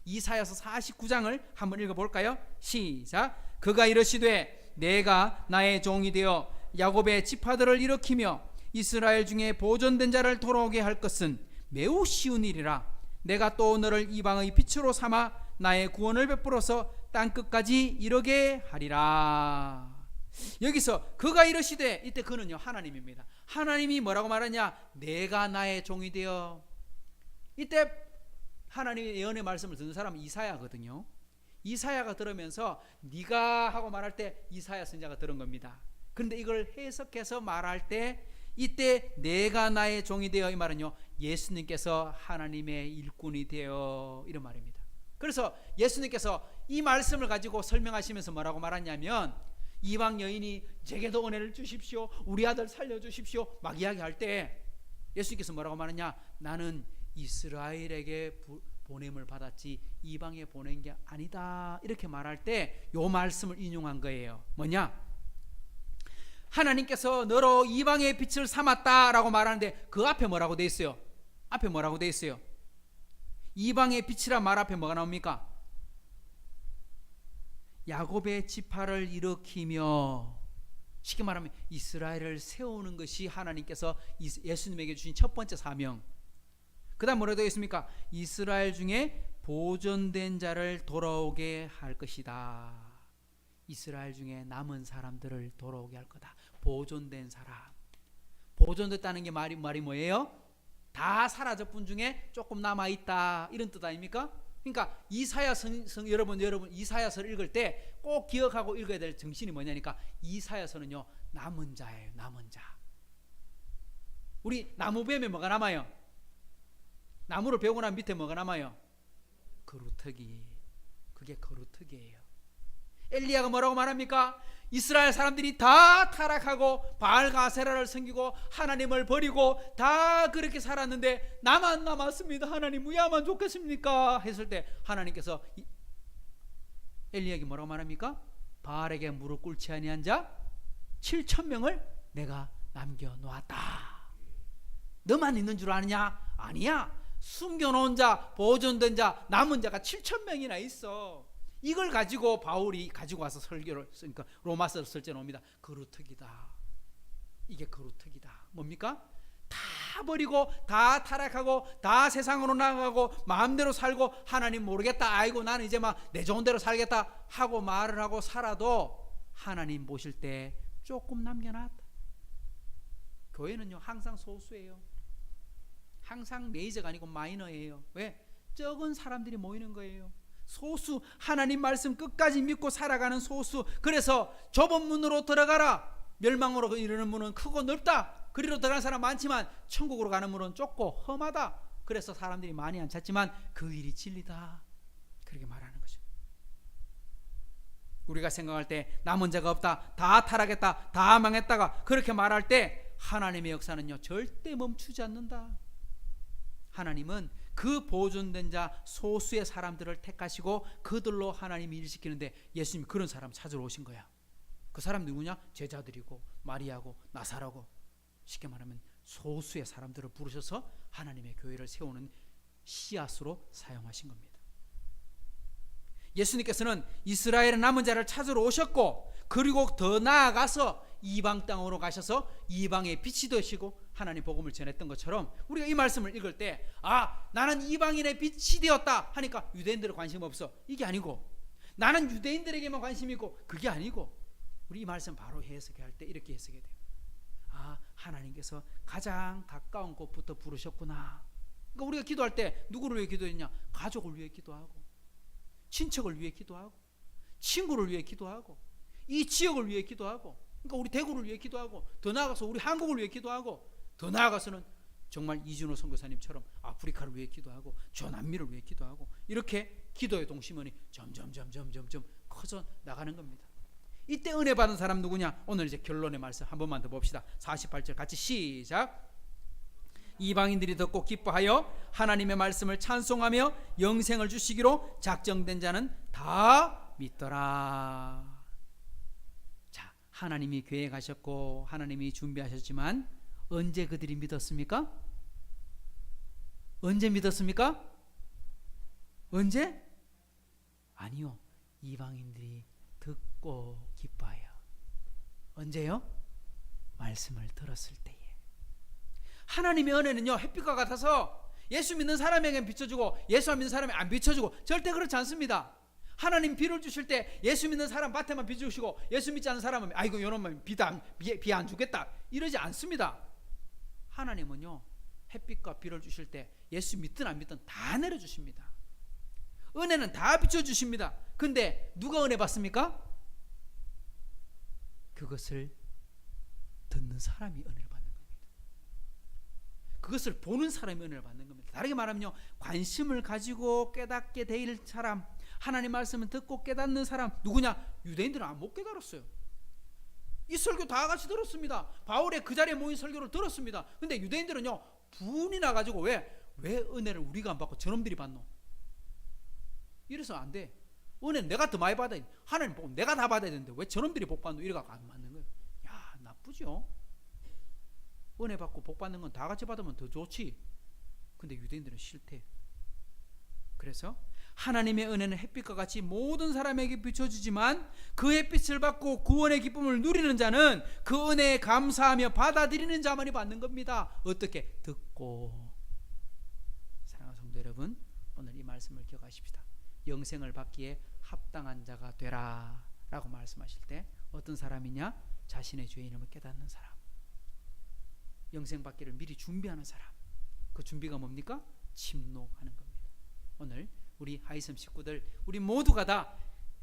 Speaker 1: 이사야서 49장을 한번 읽어볼까요? 시작. 그가 이르시되 내가 나의 종이 되어 야곱의 지파들을 일으키며 이스라엘 중에 보존된 자를 돌아오게 할 것은 매우 쉬운 일이라. 내가 또 너를 이방의 빛으로 삼아 나의 구원을 베풀어서 땅끝까지 이르게 하리라. 여기서 그가 이르시되, 이때 그는요 하나님입니다. 하나님이 뭐라고 말하냐? 내가 나의 종이 되어. 이때 하나님의 예언의 말씀을 듣는 사람은 이사야거든요. 이사야가 들으면서 네가 하고 말할 때 이사야 선지자가 들은 겁니다. 그런데 이걸 해석해서 말할 때 이때 내가 나의 종이 되어, 이 말은요 예수님께서 하나님의 일꾼이 되어, 이런 말입니다. 그래서 예수님께서 이 말씀을 가지고 설명하시면서 뭐라고 말하냐면, 이방 여인이 제게도 은혜를 주십시오, 우리 아들 살려주십시오 막 이야기할 때 예수님께서 뭐라고 말하냐? 나는 이스라엘에게 보냄을 받았지 이방에 보낸 게 아니다, 이렇게 말할 때 요 말씀을 인용한 거예요. 뭐냐? 하나님께서 너로 이방의 빛을 삼았다라고 말하는데 그 앞에 뭐라고 돼 있어요? 앞에 뭐라고 돼 있어요? 이방의 빛이란 말 앞에 뭐가 나옵니까? 야곱의 지파를 일으키며, 쉽게 말하면 이스라엘을 세우는 것이 하나님께서 예수님에게 주신 첫 번째 사명. 그 다음 뭐라고 되어 있습니까? 이스라엘 중에 보존된 자를 돌아오게 할 것이다. 이스라엘 중에 남은 사람들을 돌아오게 할 거다. 보존된 사람. 보존됐다는 게 말이 뭐예요? 다 사라질 분 중에 조금 남아있다, 이런 뜻 아닙니까? 그러니까 이사야 여러분 이사야서를 읽을 때 꼭 기억하고 읽어야 될 정신이 뭐냐니까, 이사야서는요 남은 자예요. 남은 자. 우리 나무뱀에 뭐가 남아요? 나무를 베고 난 밑에 뭐가 남아요? 그루터기. 그게 그루터기예요. 엘리야가 뭐라고 말합니까? 이스라엘 사람들이 다 타락하고 바알과 아세라를 섬기고 하나님을 버리고 다 그렇게 살았는데 나만 남았습니다. 하나님 왜 하면 좋겠습니까? 했을 때 하나님께서 엘리야에게 뭐라고 말합니까? 바알에게 무릎 꿇지 아니한 자 7,000명을 내가 남겨놓았다. 너만 있는 줄 아느냐? 아니야. 숨겨놓은 자, 보존된 자, 남은 자가 7,000명이나 있어. 이걸 가지고 바울이 가지고 와서 설교를 쓰니까 로마서를 쓸 때 옵니다. 그루터기다. 이게 그루터기다. 뭡니까? 다 버리고 다 타락하고 다 세상으로 나가고 마음대로 살고 하나님 모르겠다, 아이고 나는 이제 막 내 좋은 대로 살겠다 하고 말을 하고 살아도 하나님 보실 때 조금 남겨놨다. 교회는요 항상 소수예요. 항상 메이저가 아니고 마이너예요. 왜? 적은 사람들이 모이는 거예요. 소수, 하나님 말씀 끝까지 믿고 살아가는 소수. 그래서 좁은 문으로 들어가라. 멸망으로 이르는 문은 크고 넓다. 그리로 들어가는 사람 많지만 천국으로 가는 문은 좁고 험하다. 그래서 사람들이 많이 안 찾지만 그 일이 진리다. 그렇게 말하는 거죠. 우리가 생각할 때 남은 자가 없다, 다 타락했다, 다 망했다가 그렇게 말할 때 하나님의 역사는요 절대 멈추지 않는다. 하나님은 그 보존된 자 소수의 사람들을 택하시고 그들로 하나님이 일시키는데 예수님이 그런 사람 찾으러 오신 거야. 그 사람 누구냐? 제자들이고 마리아고 나사로고, 쉽게 말하면 소수의 사람들을 부르셔서 하나님의 교회를 세우는 씨앗으로 사용하신 겁니다. 예수님께서는 이스라엘의 남은 자를 찾으러 오셨고, 그리고 더 나아가서 이방 땅으로 가셔서 이방의 빛이 되시고 하나님 복음을 전했던 것처럼, 우리가 이 말씀을 읽을 때 나는 이방인의 빛이 되었다 하니까 유대인들은 관심 없어, 이게 아니고, 나는 유대인들에게만 관심이 있고, 그게 아니고, 우리 이 말씀 바로 해석할 때 이렇게 해석해야 돼요. 하나님께서 가장 가까운 곳부터 부르셨구나. 그러니까 우리가 기도할 때 누구를 위해 기도했냐? 가족을 위해 기도하고, 친척을 위해 기도하고, 친구를 위해 기도하고, 이 지역을 위해 기도하고, 그러니까 우리 대구를 위해 기도하고, 더 나아가서 우리 한국을 위해 기도하고, 더 나아가서는 정말 이준호 선교사님처럼 아프리카를 위해 기도하고, 저 남미를 위해 기도하고, 이렇게 기도의 동심원이 점점 커져 나가는 겁니다. 이때 은혜 받은 사람 누구냐? 오늘 이제 결론의 말씀 한 번만 더 봅시다. 48절 같이 시작. 이방인들이 듣고 기뻐하여 하나님의 말씀을 찬송하며 영생을 주시기로 작정된 자는 다 믿더라. 자, 하나님이 교회에 가셨고 하나님이 준비하셨지만 언제 그들이 믿었습니까? 언제 믿었습니까? 언제? 아니요, 이방인들이 듣고 기뻐하여. 언제요? 말씀을 들었을 때에. 하나님의 은혜는요 햇빛과 같아서 예수 믿는 사람에게는 비춰주고 예수 안 믿는 사람에게 안 비춰주고 절대 그렇지 않습니다. 하나님 비를 주실 때 예수 믿는 사람 밭에만 비 주시고 예수 믿지 않는 사람은 아이고 요놈은 비 안 주겠다 이러지 않습니다. 하나님은요 햇빛과 비를 주실 때 예수 믿든 안 믿든 다 내려주십니다. 은혜는 다 비춰주십니다. 근데 누가 은혜 받습니까? 그것을 듣는 사람이 은혜를 받는 겁니다. 그것을 보는 사람이 은혜를 받는 겁니다. 다르게 말하면요, 관심을 가지고 깨닫게 될 사람, 하나님 말씀을 듣고 깨닫는 사람 누구냐? 유대인들은 못 깨달았어요. 이 설교 다 같이 들었습니다. 바울의 그 자리에 모인 설교를 들었습니다. 근데 유대인들은요 분이 나가지고 왜 은혜를 우리가 안 받고 저놈들이 받노? 이래서 안 돼. 은혜는 내가 더 많이 받아야 돼. 하나님 복 내가 다 받아야 되는데 왜 저놈들이 복 받노? 이래갖고 안 맞는 거예요. 야, 나쁘죠. 은혜 받고 복 받는 건 다 같이 받으면 더 좋지. 근데 유대인들은 싫대. 그래서 하나님의 은혜는 햇빛과 같이 모든 사람에게 비춰주지만 그 햇빛을 받고 구원의 기쁨을 누리는 자는 그 은혜에 감사하며 받아들이는 자만이 받는 겁니다. 어떻게? 듣고. 사랑하는 성도 여러분, 오늘 이 말씀을 기억하십시다. 영생을 받기에 합당한 자가 되라 라고 말씀하실 때 어떤 사람이냐? 자신의 죄인임을 깨닫는 사람, 영생 받기를 미리 준비하는 사람. 그 준비가 뭡니까? 침노하는 겁니다. 오늘 우리 하이섬 식구들 우리 모두가 다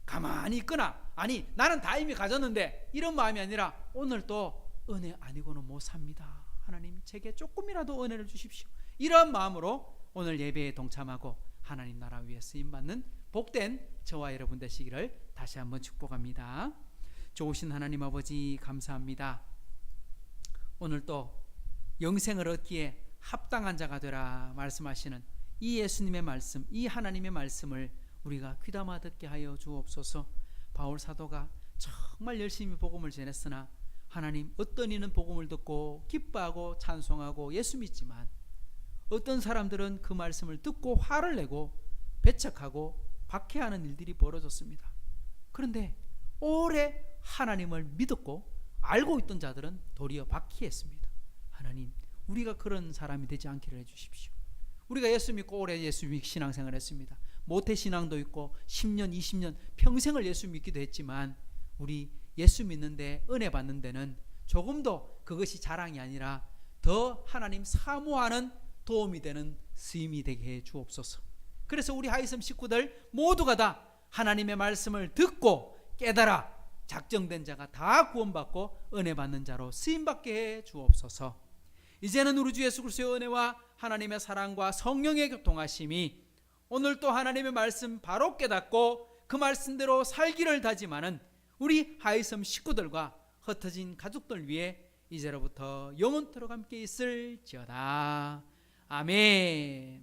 Speaker 1: 가만히 있거나 아니 나는 다 이미 가졌는데 이런 마음이 아니라 오늘 또 은혜 아니고는 못 삽니다. 하나님 제게 조금이라도 은혜를 주십시오. 이런 마음으로 오늘 예배에 동참하고 하나님 나라 위에 쓰임받는 복된 저와 여러분 되시기를 다시 한번 축복합니다. 좋으신 하나님 아버지 감사합니다. 오늘 또 영생을 얻기에 합당한 자가 되라 말씀하시는 이 예수님의 말씀, 이 하나님의 말씀을 우리가 귀담아 듣게 하여 주옵소서. 바울 사도가 정말 열심히 복음을 전했으나 하나님 어떤 이는 복음을 듣고 기뻐하고 찬송하고 예수 믿지만 어떤 사람들은 그 말씀을 듣고 화를 내고 배척하고 박해하는 일들이 벌어졌습니다. 그런데 오래 하나님을 믿었고 알고 있던 자들은 도리어 박해했습니다. 하나님 우리가 그런 사람이 되지 않기를 해주십시오. 우리가 예수 믿고 오래 예수 믿고 신앙생활을 했습니다. 모태신앙도 있고 10년 20년 평생을 예수 믿기도 했지만 우리 예수 믿는데 은혜 받는 데는 조금도 그것이 자랑이 아니라 더 하나님 사모하는 도움이 되는 스님이 되게 해 주옵소서. 그래서 우리 하이섬 식구들 모두가 다 하나님의 말씀을 듣고 깨달아 작정된 자가 다 구원받고 은혜 받는 자로 쓰임받게 해 주옵소서. 이제는 우리 주 예수 그리스도의 은혜와 하나님의 사랑과 성령의 교통하심이 오늘 또 하나님의 말씀 바로 깨닫고 그 말씀대로 살기를 다짐하는 우리 하이섬 식구들과 흩어진 가족들 위해 이제로부터 영원토록 함께 있을지어다. 아멘.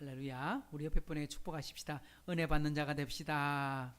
Speaker 1: 할렐루야. 우리 옆에 분에게 축복하십시다. 은혜 받는 자가 됩시다.